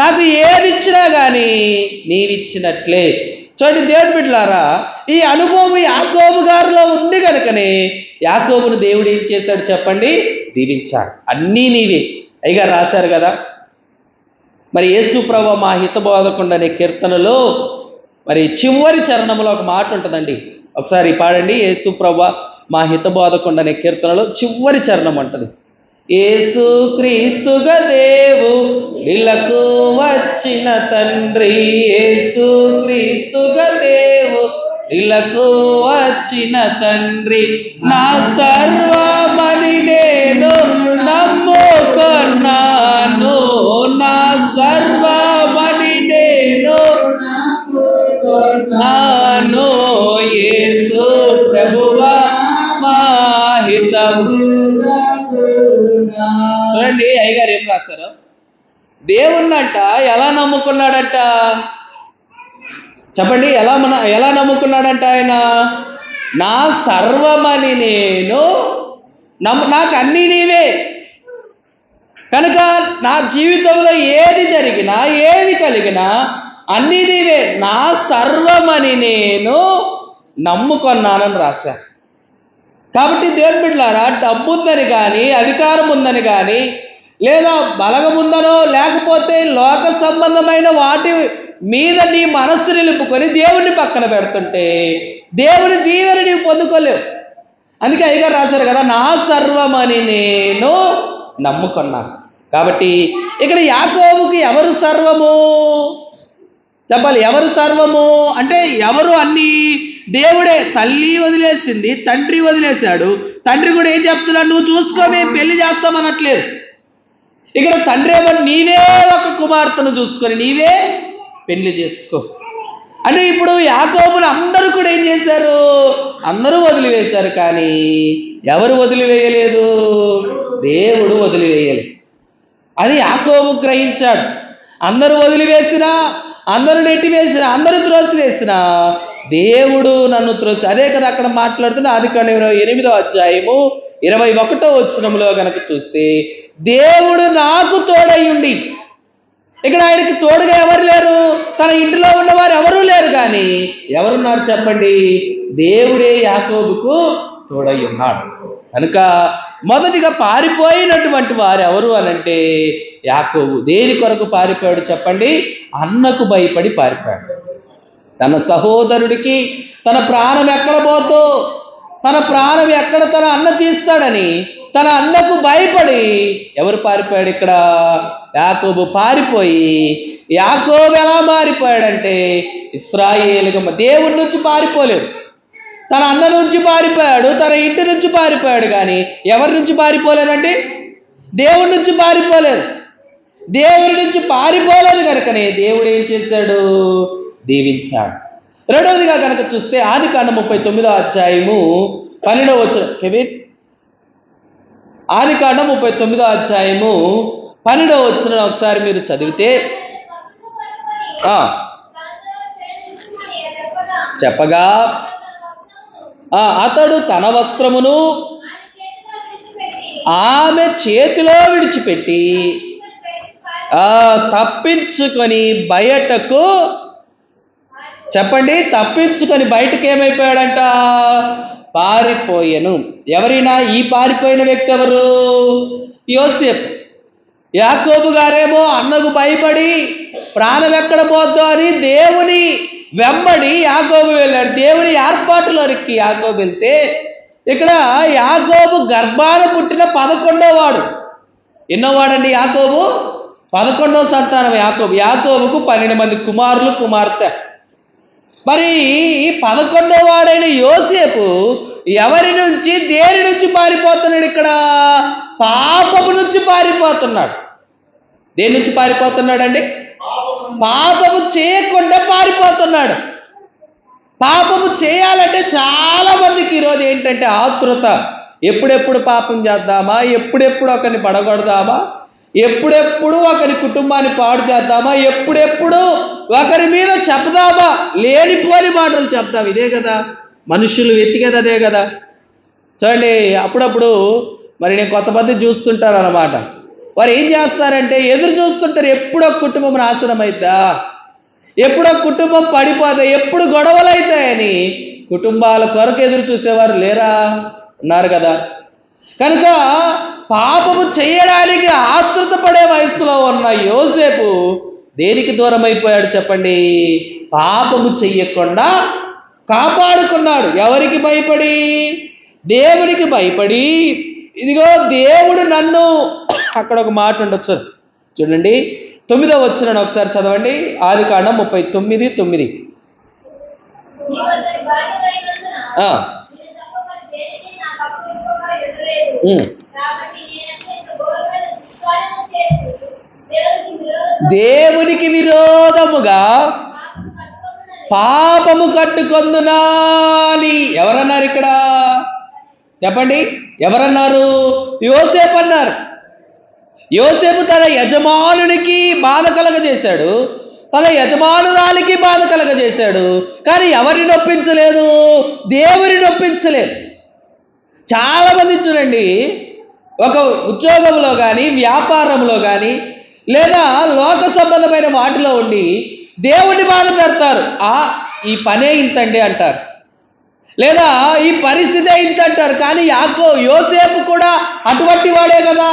నాకు ఏది ఇచ్చినా కానీ నీవిచ్చినట్లే. చూడండి దేవుని బిడ్డలారా, ఈ అనుభవం యాకోబు గారిలో ఉంది కనుకనే యాకోబును దేవుడు ఏం చేశాడు చెప్పండి? దీవించాడు. అన్నీ నీవే. అయ్యగా రాశారు కదా, మరి యేసు ప్రభువు మా హితబోధకుండు అనే కీర్తనలో మరి చివరి చరణంలో ఒక మాట ఉంటుందండి. ఒకసారి పాడండి. యేసు ప్రభువు మా హితబోధకుండు అనే కీర్తనలో చివరి చరణం ఉంటుంది. యేసు క్రీస్తుగా దేవు ఇలకు వచ్చిన తండ్రి, యేసు క్రీస్తుగా దేవు ఇలకు వచ్చిన తండ్రి, నా సర్వమని నేను నమ్ముకున్నాను, నా సర్వమని నేను నమ్ముకున్నాను, యేసు ప్రభువా మా హితము. చూడండి అయ్యగారు ఏం రాశారు, దేవుణ్ణంట ఎలా నమ్ముకున్నాడంట చెప్పండి. ఎలా నమ్ముకున్నాడంట ఆయన? నా సర్వమని నేను నాకు అన్నీ నీవే కనుక నా జీవితంలో ఏది జరిగినా ఏది కలిగినా అన్నీ నీవే, నా సర్వమని నేను నమ్ముకున్నానని రాశాను. కాబట్టి దేవుని బిడ్డలారా, డబ్బు ఉందని కానీ, అధికారం ఉందని కానీ, లేదా బలగం ఉందనో లేకపోతే లోక సంబంధమైన వాటి మీద నీ మనస్సు నిలుపుకొని దేవుణ్ణి పక్కన పెడుతుంటే దేవుని దీవెన నీవు పొందుకోలేవు. అందుకే అయ్యగారు రాశారు కదా, నా సర్వమని నేను నమ్ముకున్నాను. కాబట్టి ఇక్కడ యాకోబుకి ఎవరు సర్వము చెప్పాలి? ఎవరు సర్వము అంటే ఎవరు? అన్నీ దేవుడే. తల్లి వదిలేసింది, తండ్రి వదిలేశాడు. తండ్రి కూడా ఏం చెప్తున్నాడు? నువ్వు చూసుకో, మేము పెళ్లి చేస్తామనట్లేదు. ఇక్కడ తండ్రి ఏమని, నీవే ఒక కుమార్తెను చూసుకొని నీవే పెళ్లి చేసుకో అంటే ఇప్పుడు యాకోబులు అందరూ కూడా ఏం చేశారు? అందరూ వదిలివేశారు. కానీ ఎవరు వదిలివేయలేదు? దేవుడు వదిలివేయలేదు. అది యాకోబు గ్రహించాడు. అందరూ వదిలివేసినా, అందరూ నెట్టివేసినా, అందరూ త్రోసివేసినా దేవుడు నన్ను త్రోసి. అదే కదా అక్కడ మాట్లాడుతున్న ఆదికాండం 8వ అధ్యాయము 21వ వచనంలో కనుక చూస్తే, దేవుడు నాకు తోడయ్యుండి. ఇక్కడ ఆయనకి తోడుగా ఎవరు లేరు, తన ఇంటిలో ఉన్నవారు ఎవరూ లేరు. కానీ ఎవరున్నారు చెప్పండి? దేవుడే యాకోబుకు తోడై ఉన్నాడు. కనుక మొదటిగా పారిపోయినటువంటి వారు ఎవరు అనంటే యాకోబు. దేని కొరకు పారిపోయాడు చెప్పండి? అన్నకు భయపడి పారిపోయాడు. తన సహోదరుడికి తన ప్రాణం ఎక్కడ పోతో, తన ప్రాణం ఎక్కడ తన అన్న తీస్తాడని తన అన్నకు భయపడి ఎవరు పారిపోయాడు? ఇక్కడ యాకోబు పారిపోయి, యాకోబు ఎలా మారిపోయాడంటే ఇశ్రాయేలుగా దేవుడి నుంచి పారిపోలేదు, తన అన్న నుంచి పారిపోయాడు, తన ఇంటి నుంచి పారిపోయాడు. కానీ ఎవరి నుంచి పారిపోలేదండి? దేవుడి నుంచి పారిపోలేదు. దేవుడి నుంచి పారిపోలేదు కనుకనే దేవుడు ఏం చేశాడు? దీవించాడు. రెండవదిగా కనుక చూస్తే ఆదికాండం 39వ అధ్యాయము 12వ వచనం, ఆదికాండం 39వ అధ్యాయము 12వ వచనం ఒకసారి మీరు చదివితే చెప్పగా అతడు తన వస్త్రమును ఆమె చేతిలో విడిచిపెట్టి తప్పించుకొని బయటకు, చెప్పండి, తప్పించుకొని బయటకు ఏమైపోయాడంట? పారిపోయాను. ఎవరైనా ఈ పారిపోయిన వ్యక్తి ఎవరు? యోసేపు. యాకోబు గారేమో అన్నకు భయపడి ప్రాణం ఎక్కడ పోద్దో అని దేవుని వెంబడి యాకోబు వెళ్ళాడు. దేవుని ఏర్పాటులోనికి యాకోబు వెళ్తే ఇక్కడ యాకోబు గర్భాన పుట్టిన 11వ వాడు. ఎన్నో వాడండి యాకోబు? 11వ సంతానం యాకోబు. యాకోబుకు 12 మంది కుమారులు, కుమార్తె. మరి ఈ 11వ వాడైన యోసేపు ఎవరి నుంచి, దేని నుంచి పారిపోతున్నాడు? ఇక్కడ పాపము నుంచి పారిపోతున్నాడు. దేని నుంచి పారిపోతున్నాడండి? పాపము చేయకుండా పారిపోతున్నాడు. పాపము చేయాలంటే చాలా మందికి ఈరోజు ఏంటంటే ఆతృత. ఎప్పుడెప్పుడు పాపం చేద్దామా, ఎప్పుడెప్పుడు ఒకరిని పడగొడదామా, ఎప్పుడెప్పుడు ఒకరి కుటుంబాన్ని పాడు చేద్దామా, ఎప్పుడెప్పుడు ఒకరి మీద చెప్దామా, లేనిపోని మాటలు చెప్తాం. ఇదే కదా మనుషులు వెతికేది, అదే కదా. చూడండి, అప్పుడప్పుడు మరి నేను కొంతమంది చూస్తుంటాను అన్నమాట. వారు ఏం చేస్తారంటే ఎదురు చూస్తుంటారు, ఎప్పుడో కుటుంబం నాశనం అవుతా, ఎప్పుడో కుటుంబం పడిపోతా, ఎప్పుడు గొడవలు అవుతాయని కుటుంబాల కొరకు ఎదురు చూసేవారు లేరా? ఉన్నారు కదా. కనుక పాపము చేయడానికి ఆతృత పడే వయసులో ఉన్న యోసేపు దేనికి దూరం అయిపోయాడు చెప్పండి? పాపము చెయ్యకుండా కాపాడుకున్నాడు. ఎవరికి భయపడి? దేవునికి భయపడి. ఇదిగో దేవుడు నన్ను, అక్కడ ఒక మాట ఉండొచ్చు చూడండి, 9వ వచనం ఒకసారి చదవండి. ఆదికాండం 39:9. దేవునికి విరోధముగా పాపము కట్టుకొందునా అని ఎవరన్నారు ఇక్కడ? చెప్పండి, ఎవరన్నారు? యోసేపు అన్నారు. యోసేపు తన యజమానునికి బాధ కలగజేశాడు, తన యజమానురాలికి బాధ కలగజేశాడు. కానీ ఎవరిని నొప్పించలేదు? దేవుని నొప్పించలేదు. చాలామంది చూడండి, ఒక ఉద్యోగంలో కానీ, వ్యాపారంలో కానీ, లేదా లోక సంబంధమైన వాటిలో ఉండి దేవుని బాధ పెడతారు. ఈ పనే ఇంతండి అంటారు, లేదా ఈ పరిస్థితే ఇంత అంటారు. కానీ యోసేపు కూడా అటువంటి వాడే కదా.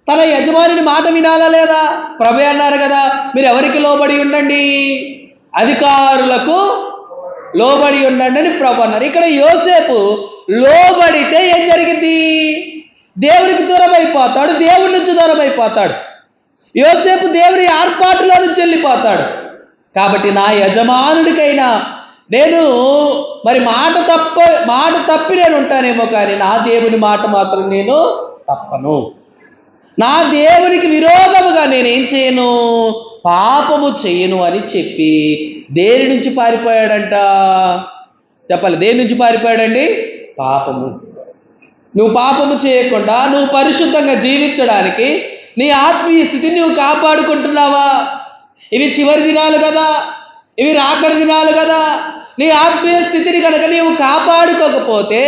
తన యజమానిని మాట వినాలా లేదా? ప్రభు అన్నారు కదా, మీరు ఎవరికి లోబడి ఉండండి? అధికారులకు లోబడి ఉండండి అని ప్రభు అన్నారు. ఇక్కడ యోసేపు లోబడితే ఏం జరిగింది? దేవునికి దూరం అయిపోతాడు, దేవుడి నుంచి దూరం అయిపోతాడు. యోసేపు దేవుని ఏర్పాటులో నుంచి వెళ్ళిపోతాడు. కాబట్టి నా యజమానుడికైనా నేను మరి మాట తప్పి నేను ఉంటానేమో, కానీ నా దేవుని మాట మాత్రం నేను తప్పను. నా దేవునికి విరోధముగా నేనేం చేయను? పాపము చేయను అని చెప్పి దేని నుంచి పారిపోయాడంట? చెప్పాలి, దేని నుంచి పారిపోయాడండి? పాపము. నువ్వు పాపము చేయకుండా నువ్వు పరిశుద్ధంగా జీవించడానికి నీ ఆత్మీయ స్థితిని నువ్వు కాపాడుకుంటున్నావా? ఇవి చివరి దినాలు కదా, ఇవి రాకడి దినాలు కదా. నీ ఆత్మీయ స్థితిని కనుక నీవు కాపాడుకోకపోతే,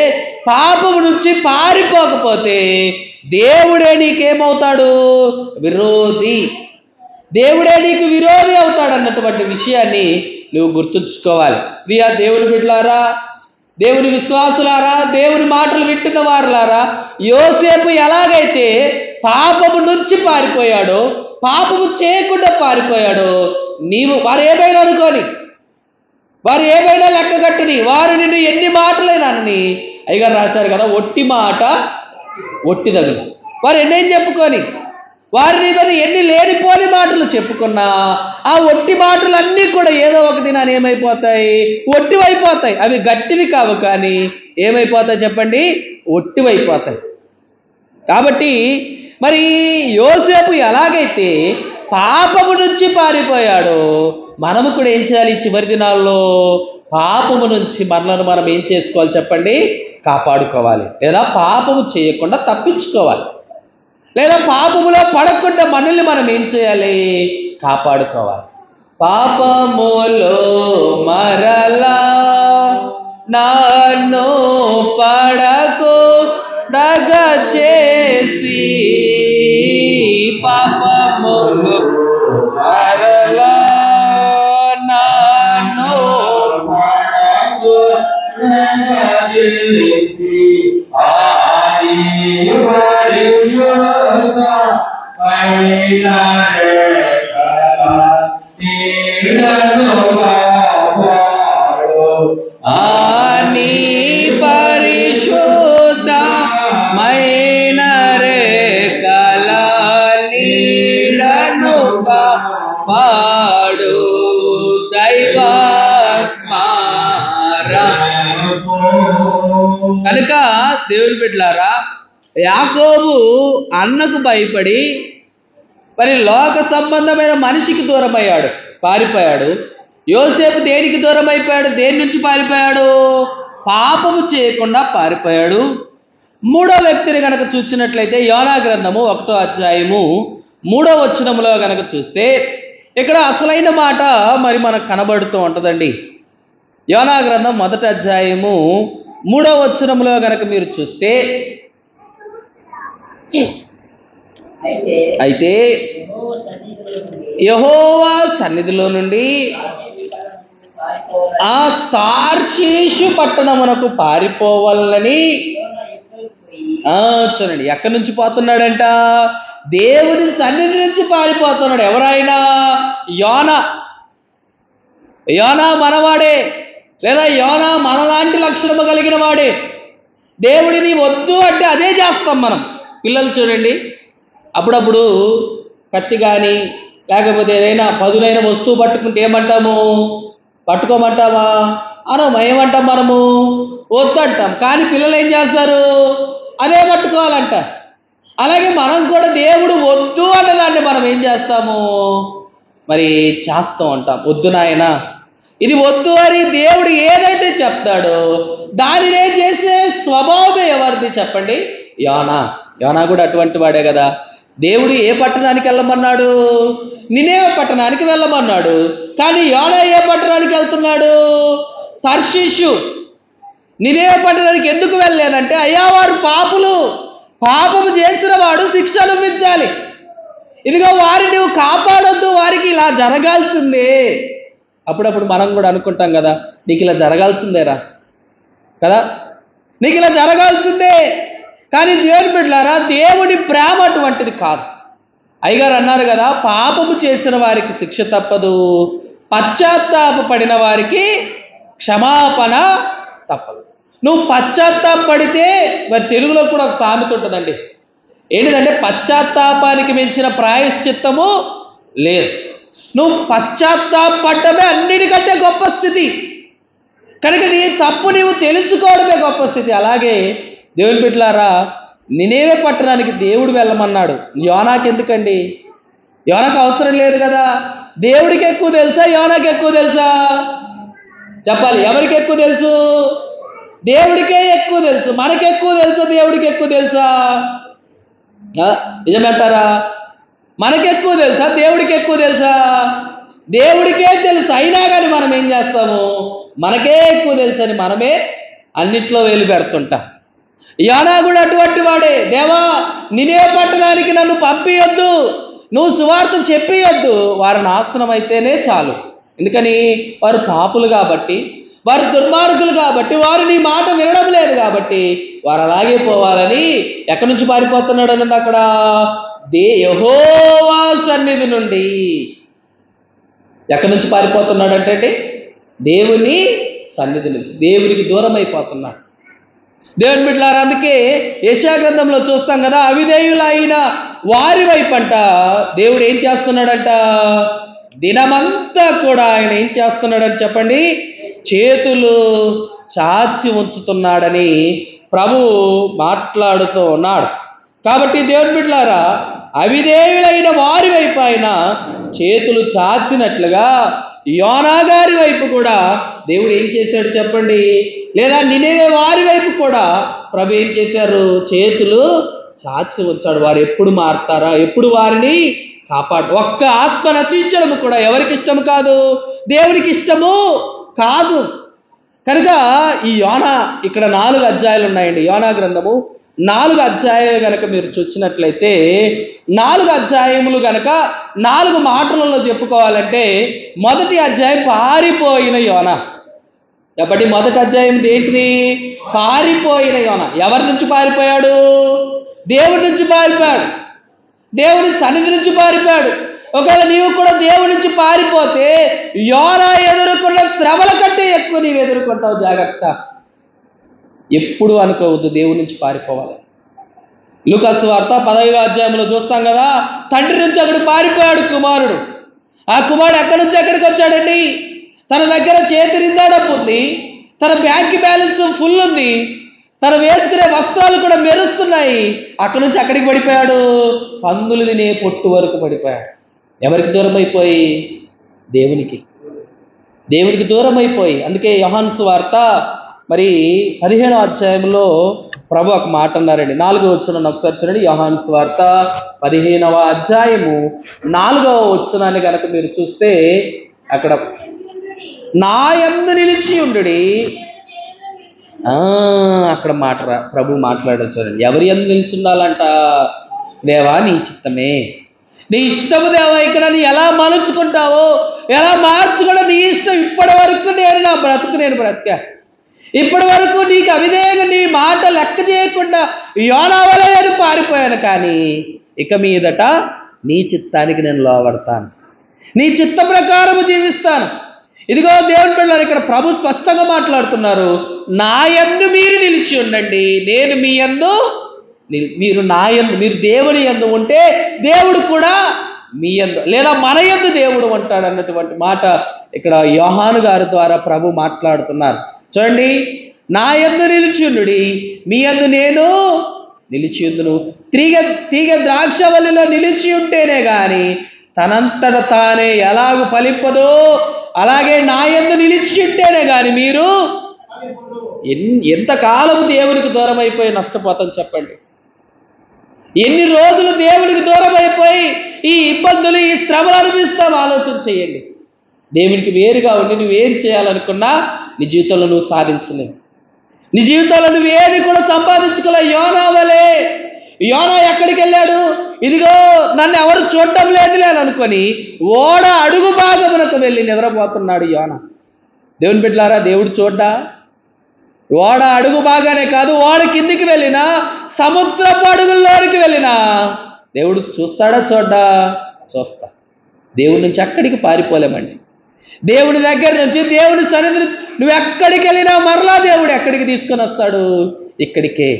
పాపము నుంచి పారిపోకపోతే దేవుడే నీకేమవుతాడు? విరోధి. దేవుడే నీకు విరోధి అవుతాడు అన్నటువంటి విషయాన్ని నువ్వు గుర్తుంచుకోవాలి. ప్రియా దేవుని బిడ్డలారా, దేవుని విశ్వాసులారా, దేవుని మాటలు వింటున్న వారులారా, యోసేపు ఎలాగైతే పాపము నుంచి పారిపోయాడో, పాపము చేయకుండా పారిపోయాడో, నీవు వారు ఏమైనా అనుకోని, వారు ఏమైనా లెక్క కట్టని, వారు నిన్ను ఎన్ని మాటలేనని అయ్యగారు రాశారు కదా, ఒట్టి మాట ఒట్టి తగులు. వారు ఎన్నేం చెప్పుకొని, వారిని మీద ఎన్ని లేనిపోని మాటలు చెప్పుకున్నా ఆ ఒట్టి మాటలన్నీ కూడా ఏదో ఒక దినాన్ని ఏమైపోతాయి? ఒట్టివైపోతాయి. అవి గట్టివి కావు, కానీ ఏమైపోతాయి చెప్పండి? ఒట్టివైపోతాయి. కాబట్టి మరి యోసేపు ఎలాగైతే పాపము నుంచి పారిపోయాడో, మనము కూడా ఏం చేయాలి? చివరి దినాల్లో పాపము నుంచి మనలను మనం ఏం చేసుకోవాలి చెప్పండి? కాపాడుకోవాలి, లేదా పాపము చేయకుండా తప్పించుకోవాలి, లేదా పాపములో పడకుండా మనల్ని మనం ఏం చేయాలి? కాపాడుకోవాలి. పాపములో మరలా నన్ను పడకుండా చేసి, పాపములో మరలా నన్ను నీ పరిశుద్ధమైన రేఖల నీడను కాపాడు దైవాత్మారా. కనుక దేవుని బిడ్డలారా, యాకోబు అన్నకు భయపడి మరి లోక సంబంధమైన మనిషికి దూరమయ్యాడు, పారిపోయాడు. యోసేపు దేనికి దూరం అయిపోయాడు? దేని నుంచి పారిపోయాడు? పాపము చేయకుండా పారిపోయాడు. మూడో వ్యక్తిని గనక చూసినట్లయితే యోనా గ్రంథము 1వ అధ్యాయము 3వ వచనములో గనక చూస్తే ఇక్కడ అసలైన మాట మరి మనకు కనబడుతూ ఉంటుందండి. యోనా గ్రంథం 1వ అధ్యాయము 3వ వచనములో గనక మీరు చూస్తే, అయితే యెహోవా సన్నిధిలో నుండి ఆ తార్షీషు పట్టణమునకు పారిపోవాలని చూడండి, ఎక్కడి నుంచి పోతున్నాడంట? దేవుని సన్నిధి నుంచి పారిపోతున్నాడు. ఎవరైనా? యోనా. యోనా మనవాడే, లేదా యోనా మనలాంటి లక్షణము కలిగిన వాడే. దేవుడిని వద్దు అంటే అదే చేస్తాం మనం. పిల్లలు చూడండి, అప్పుడప్పుడు కత్తి కానీ లేకపోతే ఏదైనా పదునైన వస్తువు పట్టుకుంటే ఏమంటాము? పట్టుకోమంటామా? ఏమంటాం మనము? వద్దు అంటాం. కానీ పిల్లలు ఏం చేస్తారు? అదే పట్టుకోవాలంట. అలాగే మనం కూడా దేవుడు వద్దు అన్నదాన్ని మనం ఏం చేస్తాము? మరి చేస్తూ ఉంటాం. వద్దు నాయన, ఇది వద్దు అని దేవుడు ఏదైతే చెప్తాడో దానినే చేసే స్వభావమే ఎవరిది చెప్పండి? యోనా. యోనా కూడా అటువంటి వాడే కదా. దేవుడు ఏ పట్టణానికి వెళ్ళమన్నాడు? నినేవే పట్టణానికి వెళ్ళమన్నాడు. కానీ యోనా ఏ పట్టణానికి వెళ్తున్నాడు? తర్షీషు. నినేవే పట్టణానికి ఎందుకు వెళ్ళలేదంటే, అయ్యా వారు పాపులు, పాపము చేసిన వాడు శిక్ష అనుభవించాలి, ఇదిగో వారిని నువ్వు కాపాడొద్దు, వారికి ఇలా జరగాల్సిందే. అప్పుడప్పుడు మనం కూడా అనుకుంటాం కదా, నీకు ఇలా జరగాల్సిందేరా కదా, నీకు ఇలా జరగాల్సిందే. కానీ దేవుని బిడ్డలారా, దేవుని ప్రేమ అటువంటిది కాదు. అయ్యగారు అన్నారు కదా, పాపము చేసిన వారికి శిక్ష తప్పదు, పశ్చాత్తాపడిన వారికి క్షమాపణ తప్పదు. నువ్వు పశ్చాత్తాపడితే, మరి తెలుగులో కూడా ఒక సామెత ఉంటుందండి, ఏంటిదంటే పశ్చాత్తాపానికి మించిన ప్రాయశ్చిత్తము లేదు. నువ్వు పశ్చాత్తాపడమే అన్నిటికంటే గొప్ప స్థితి. కనుక నీ తప్పు నీవు తెలుసుకోవడమే గొప్ప స్థితి. అలాగే దేవుని బిడ్డలారా, నినేవే పట్టణానికి దేవుడు వెళ్ళమన్నాడు. యోనాకి ఎందుకండి? యోనాకు అవసరం లేదు కదా. దేవుడికి ఎక్కువ తెలుసా, యోనాకి ఎక్కువ తెలుసా? చెప్పాలి. ఎవరికి ఎక్కువ తెలుసు? దేవుడికే ఎక్కువ తెలుసు. మనకి ఎక్కువ తెలుసా, దేవుడికి ఎక్కువ తెలుసా? నిజమంటారా? మనకి ఎక్కువ తెలుసా, దేవుడికి ఎక్కువ తెలుసా? దేవుడికే తెలుసు. అయినా కానీ మనం ఏం చేస్తాము? మనకే ఎక్కువ తెలుసు అని మనమే అన్నిట్లో వేలు పెడుతుంటాం. యోనా కూడా అటువంటి వాడే. దేవా, నినే పట్టణానికి నన్ను పంపియొద్దు, నువ్వు సువార్త చెప్పియొద్దు, వారు నాశనం అయితేనే చాలు. ఎందుకని? వారు పాపులు కాబట్టి, వారు దుర్మార్గులు కాబట్టి, వారు నీ మాట వినడం లేదు కాబట్టి వారు అలాగే పోవాలని ఎక్కడి నుంచి పారిపోతున్నాడు అన్నది అక్కడ? యెహోవా సన్నిధి నుండి. ఎక్కడి నుంచి పారిపోతున్నాడు అంటే దేవుని సన్నిధి నుంచి, దేవునికి దూరం అయిపోతున్నాడు. దేవుని బిడ్డలారా, అందుకే యెషయా గ్రంథంలో చూస్తాం కదా, అవిధేయులైన వారి వైపంట దేవుడు ఏం చేస్తున్నాడంట? దినమంతా కూడా ఆయన ఏం చేస్తున్నాడని చెప్పండి? చేతులు చాచి ఉంచుతున్నాడని ప్రభువు మాట్లాడుతూ ఉన్నాడు. కాబట్టి దేవుని బిడ్డలారా, అవిధేయులైన వారి వైపు ఆయన చేతులు చాచినట్లుగా యోనా గారి వైపు కూడా దేవుడు ఏం చేశాడు చెప్పండి? లేదా నినేవే వారి వైపు కూడా ప్రభు ఏం చేశారు? చేతులు చాచి ఉంచాడు. వారు ఎప్పుడు మారుతారా, ఎప్పుడు వారిని కాపాడు. ఒక్క ఆత్మ నశించడము కూడా ఎవరికి ఇష్టము కాదు? దేవునికి ఇష్టము కాదు. కనుక ఈ యోనా ఇక్కడ 4 అధ్యాయాలు ఉన్నాయండి. యోనా గ్రంథము 4 అధ్యాయాలు గనక మీరు చూసినట్లయితే 4 అధ్యాయములు గనక 4 మాటలలో చెప్పుకోవాలంటే మొదటి అధ్యాయం పారిపోయిన యోనా. కాబట్టి మొదటి అధ్యాయం ఏంటిది? పారిపోయిన యోనా. ఎవరి నుంచి పారిపోయాడు? దేవుడి నుంచి పారిపోయాడు. దేవుని సన్నిధి నుంచి పారిపోయాడు. ఒకవేళ నీవు కూడా దేవుడి నుంచి పారిపోతే యోనా ఎదుర్కొన్న శ్రమల కంటే ఎక్కువ నీవు ఎదుర్కొంటావు. జాగ్రత్త. ఎప్పుడు అనుకోవద్దు దేవుడి నుంచి పారిపోవాలి. లూకా సువార్త 15వ అధ్యాయంలో చూస్తాం కదా, తండ్రి నుంచి అక్కడ పారిపోయాడు కుమారుడు. ఆ కుమారుడు ఎక్కడి నుంచి ఎక్కడికి వచ్చాడండి? తన దగ్గర చేతి నిండా డబ్బు ఉంది, తన బ్యాంక్ బ్యాలెన్స్ ఫుల్ ఉంది, తను వేసుకునే వస్త్రాలు కూడా మెరుస్తున్నాయి. అక్కడి నుంచి అక్కడికి పడిపోయాడు. పందులు తినే పొట్టు వరకు పడిపోయాడు. ఎవరికి దూరం అయిపోయి? దేవునికి దూరం అయిపోయి. అందుకే యోహాను సువార్త మరి 15వ అధ్యాయంలో ప్రభు ఒక మాట అన్నారండి. 4వ వచనాన్ని ఒకసారి చూడండి. యోహాను సువార్త 15వ అధ్యాయము 4వ వచనాన్ని కనుక మీరు చూస్తే అక్కడ నా యందు నిలిచి ఉండుడి. అక్కడ ప్రభు మాట్లాడారు చూడండి. ఎవరి యందు నిలిచి ఉండాలంట? దేవా నీ చిత్తమే, నీ ఇష్టము దేవా. ఇక్కడ నీ ఎలా మలుచుకుంటావో, ఎలా మార్చుకుంటా నీ ఇష్టం. ఇప్పటి వరకు నేను నా బ్రతికా, ఇప్పటి వరకు నీకు అవిధేయంగా నీ మాట లెక్క చేయకుండా యోనా వలె నేను పారిపోయాను. కానీ ఇక మీదట నీ చిత్తానికి నేను లోబడతాను, నీ చిత్త ప్రకారము జీవిస్తాను. ఇదిగో దేవుని బిడ్డలారా, ఇక్కడ ప్రభు స్పష్టంగా మాట్లాడుతున్నారు. నా యందు మీరు నిలిచి ఉండండి, నేను మీ యందు, మీరు నా యందు, మీరు దేవుని యందు ఉంటే దేవుడు కూడా మీ యందు, లేదా మన యందు దేవుడు ఉంటాడు అన్నటువంటి మాట ఇక్కడ యోహాను గారి ద్వారా ప్రభు మాట్లాడుతున్నారు. చూడండి, నా యందు నిలిచి ఉండుడి, మీ యందు నేను నిలిచి ఉందును. తీగ ద్రాక్షవల్లిలో నిలిచి ఉంటేనే గాని తనంతట తానే ఎలాగూ ఫలింపదో, అలాగే నా యందు నిలిచి ఉంటేనే గాని మీరు ఎంతకాలం దేవునికి దూరం అయిపోయి నష్టపోతాం చెప్పండి. ఎన్ని రోజులు దేవునికి దూరం అయిపోయి ఈ ఇబ్బందులు, ఈ శ్రమలు అనిపిస్తాం? ఆలోచన చేయండి. దేవునికి వేరుగా ఉండి నువ్వేం చేయాలనుకున్నా నీ జీవితంలో నువ్వు సాధించలేవు. నీ జీవితంలో నువ్వు ఏది కూడా సంపాదించుకోలే. యోనా వలే. యోనా ఎక్కడికి వెళ్ళాడు? ఇదిగో నన్ను ఎవరు చూడటం లేదులే అనుకొని ఓడ అడుగు భాగమునకు వెళ్ళి నిద్రపోతున్నాడు యోనా. దేవుని బిడ్డలారా, దేవుడు చూడ్డా? ఓడ అడుగు బాగానే కాదు, ఓడ కిందికి వెళ్ళినా, సముద్రపు అడుగుల్లోనికి వెళ్ళినా దేవుడు చూస్తాడా? చూడ్డా? చూస్తా. దేవుడి నుంచి ఎక్కడికి పారిపోలేమండి. దేవుడి దగ్గర నుంచి, దేవుడి సన్నిధి నుంచి నువ్వు ఎక్కడికి వెళ్ళినా మరలా దేవుడు ఎక్కడికి తీసుకొని వస్తాడు? ఇక్కడికే.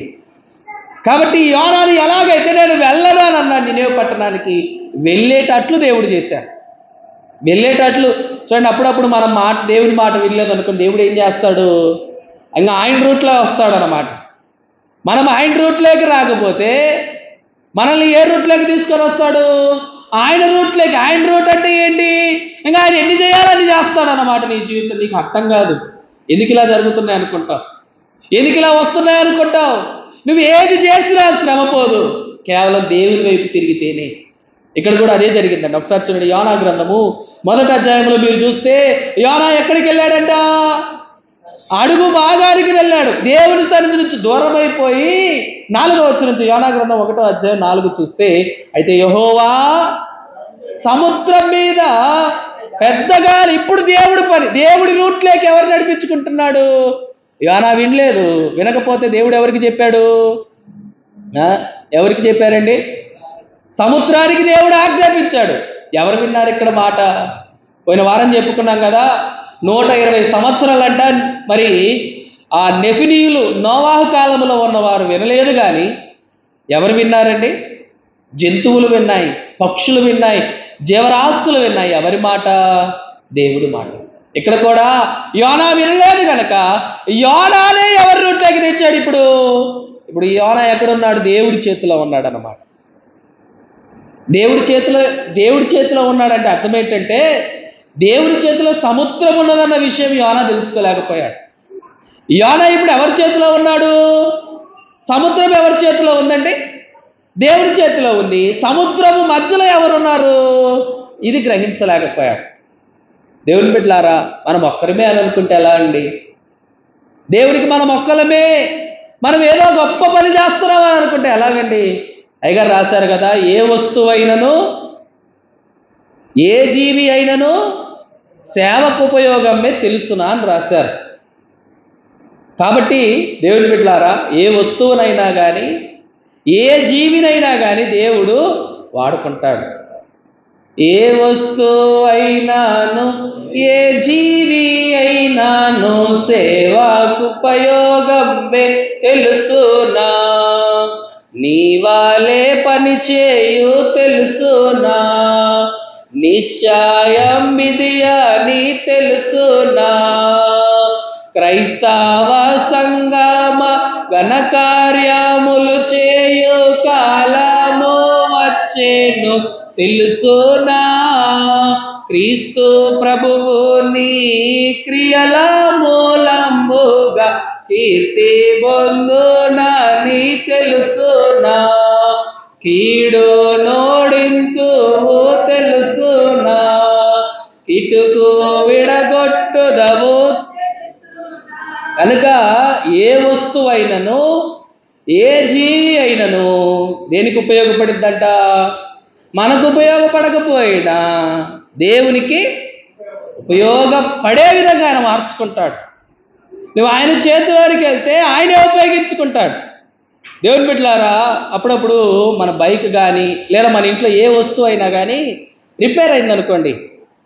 కాబట్టి యోనాని ఎలాగైతే నేను వెళ్ళరానన్నాను నినేవే పట్టణానికి, వెళ్ళేటట్లు దేవుడు చేశాడు. వెళ్ళేటట్లు చూడండి. అప్పుడప్పుడు మనం దేవుని మాట వినలేదు అనుకోండి, దేవుడు ఏం చేస్తాడు? ఇంకా ఆయన రూట్లో వస్తాడనమాట. మనం ఆయన రూట్లోకి రాకపోతే మనల్ని ఏ రూట్లోకి తీసుకొని వస్తాడు? ఆయన రూట్లోకి. ఆయన రూట్ అంటే ఏంటి? ఇంకా ఆయన ఎన్ని చేయాలని చేస్తాడనమాట. నీ జీవితం నీకు అర్థం కాదు. ఎందుకు ఇలా జరుగుతున్నాయి అనుకుంటావు, ఎందుకు ఇలా వస్తున్నాయి అనుకుంటావు. నువ్వు ఏది చేసినా శ్రమ పోదు, కేవలం దేవుని వైపు తిరిగితేనే. ఇక్కడ కూడా అదే జరిగిందండి. ఒకసారి చూడండి, యోనా గ్రంథము 1వ అధ్యాయంలో మీరు చూస్తే యోనా ఎక్కడికి వెళ్ళాడంట? అడుగు భాగానికి వెళ్ళాడు. దేవుని సన్నిధి నుంచి దూరం అయిపోయి 4వ వచనం నుంచి యోనా గ్రంథం 1వ అధ్యాయం 4 చూస్తే, అయితే యెహోవా సముద్రం మీద పెద్దగా, ఇప్పుడు దేవుడి పని, దేవుడి రూట్లోకి ఎవరు నడిపించుకుంటున్నాడు? యోనా వినలేదు. వినకపోతే దేవుడు ఎవరికి చెప్పాడు? ఎవరికి చెప్పారండి? సముద్రానికి దేవుడు ఆజ్ఞాపించాడు. ఎవరు విన్నారు ఇక్కడ మాట? పోయిన వారం చెప్పుకున్నాం కదా, 120 సంవత్సరాలంట. మరి ఆ నెఫినీయులు నోవాహు కాలంలో ఉన్నవారు వినలేదు. కానీ ఎవరు విన్నారండి? జంతువులు విన్నాయి, పక్షులు విన్నాయి, జీవరాశులు విన్నాయి. ఎవరి మాట? దేవుడి మాట. ఇక్కడ కూడా యోనా వినలేదు కనుక యోనానే ఎవరి రూట్లోకి తెచ్చాడు. ఇప్పుడు యోనా ఎక్కడున్నాడు? దేవుడి చేతిలో ఉన్నాడు అన్నమాట. దేవుడి చేతిలో ఉన్నాడంటే అర్థం ఏంటంటే, దేవుని చేతిలో సముద్రం ఉన్నదన్న విషయం యోనా తెలుసుకోలేకపోయాడు. యోనా ఇప్పుడు ఎవరి చేతిలో ఉన్నాడు? సముద్రం ఎవరి చేతిలో ఉందండి? దేవుని చేతిలో ఉంది. సముద్రము మధ్యలో ఎవరున్నారు? ఇది గ్రహించలేకపోయాడు. దేవుని బిడ్డలారా, మనం ఒక్కరమే అని అనుకుంటే ఎలా అండి? దేవునికి మనం ఒక్కలమే, మనం ఏదో గొప్ప పని చేస్తున్నామని అనుకుంటే ఎలాగండి? అయ్యగారు రాశారు కదా, ఏ వస్తువు అయినను ఏ జీవి అయినను సేవకు ఉపయోగమే తెలుసునా అని రాశారు. కాబట్టి దేవుని బిడ్డలారా, ఏ వస్తువునైనా కానీ ఏ జీవినైనా కానీ దేవుడు వాడుకుంటాడు. ఏ వస్తువు అయినాను ఏ జీవి అయినాను సేవకు ఉపయోగమే తెలుసునా, నీ వాళ్ళే పని చేయు తెలుసునా, నిశ్చయం ఇది అని తెలుసునా. క్రైస్తవ సంగమ ఘనకార్యములు చేయు కాలము వచ్చేను తెలుసునా, క్రీస్తు ప్రభువు నీ క్రియల మూలముగా కీర్తి పొందునని తెలుసునా, కీడు నోడింతు తెలుసునా, ఇటుకు విడగొట్టుదవు. కనుక ఏ వస్తువు అయినను ఏ జీవి అయినను దేనికి ఉపయోగపడిద్దంట? మనకు ఉపయోగపడకపోయినా దేవునికి ఉపయోగపడే విధంగా ఆయన మార్చుకుంటాడు. నువ్వు ఆయన చేతిలోనికి వెళ్తే ఆయనే ఉపయోగించుకుంటాడు. దేవుని బిడ్డలారా, అప్పుడప్పుడు మన బైక్ కానీ లేదా మన ఇంట్లో ఏ వస్తువు అయినా కానీ రిపేర్ అయిందనుకోండి,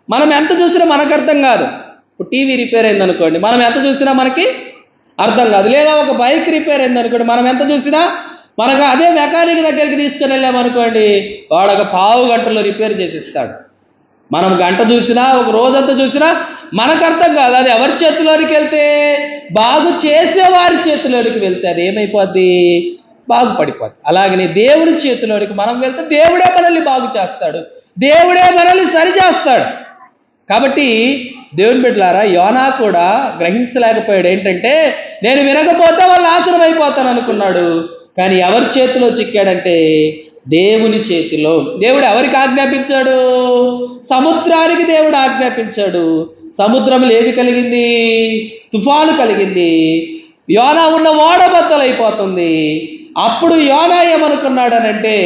మనం ఎంత చూసినా మనకు అర్థం కాదు. ఇప్పుడు టీవీ రిపేర్ అయిందనుకోండి, మనం ఎంత చూసినా మనకి అర్థం కాదు. లేదా ఒక బైక్ రిపేర్ అయిందనుకోండి, మనం ఎంత చూసినా మనకు అదే మెకానిక్ దగ్గరికి తీసుకుని వెళ్ళామనుకోండి, వాడు ఒక పావు గంటలో రిపేర్ చేసిస్తాడు. మనం గంట చూసినా ఒక రోజంతా చూసినా మనకు అర్థం కాదు. అది ఎవరి చేతిలోనికి వెళ్తే? బాగు చేసేవారి చేతిలోనికి వెళ్తే అది ఏమైపోద్ది? బాగుపడిపోద్ది. అలాగనే దేవుడి చేతిలోనికి మనం వెళ్తే దేవుడే మనల్ని బాగు చేస్తాడు, దేవుడే మనల్ని సరిచేస్తాడు. కాబట్టి దేవుని బిడ్డలారా, యోనా కూడా గ్రహించలేకపోయాడు. ఏంటంటే, నేను వినకపోతే వాళ్ళు నాశనం అయిపోతాను అనుకున్నాడు. కానీ ఎవరి చేతిలో చిక్కాడంటే దేవుని చేతిలో. దేవుడు ఎవరికి ఆజ్ఞాపించాడు? సముద్రానికి దేవుడు ఆజ్ఞాపించాడు. సముద్రంలో ఏమి కలిగింది? తుఫాను కలిగింది. యోనా ఉన్న ఓడ బద్దలైపోతుంది. అప్పుడు యోనా ఏమనుకున్నాడనంటే,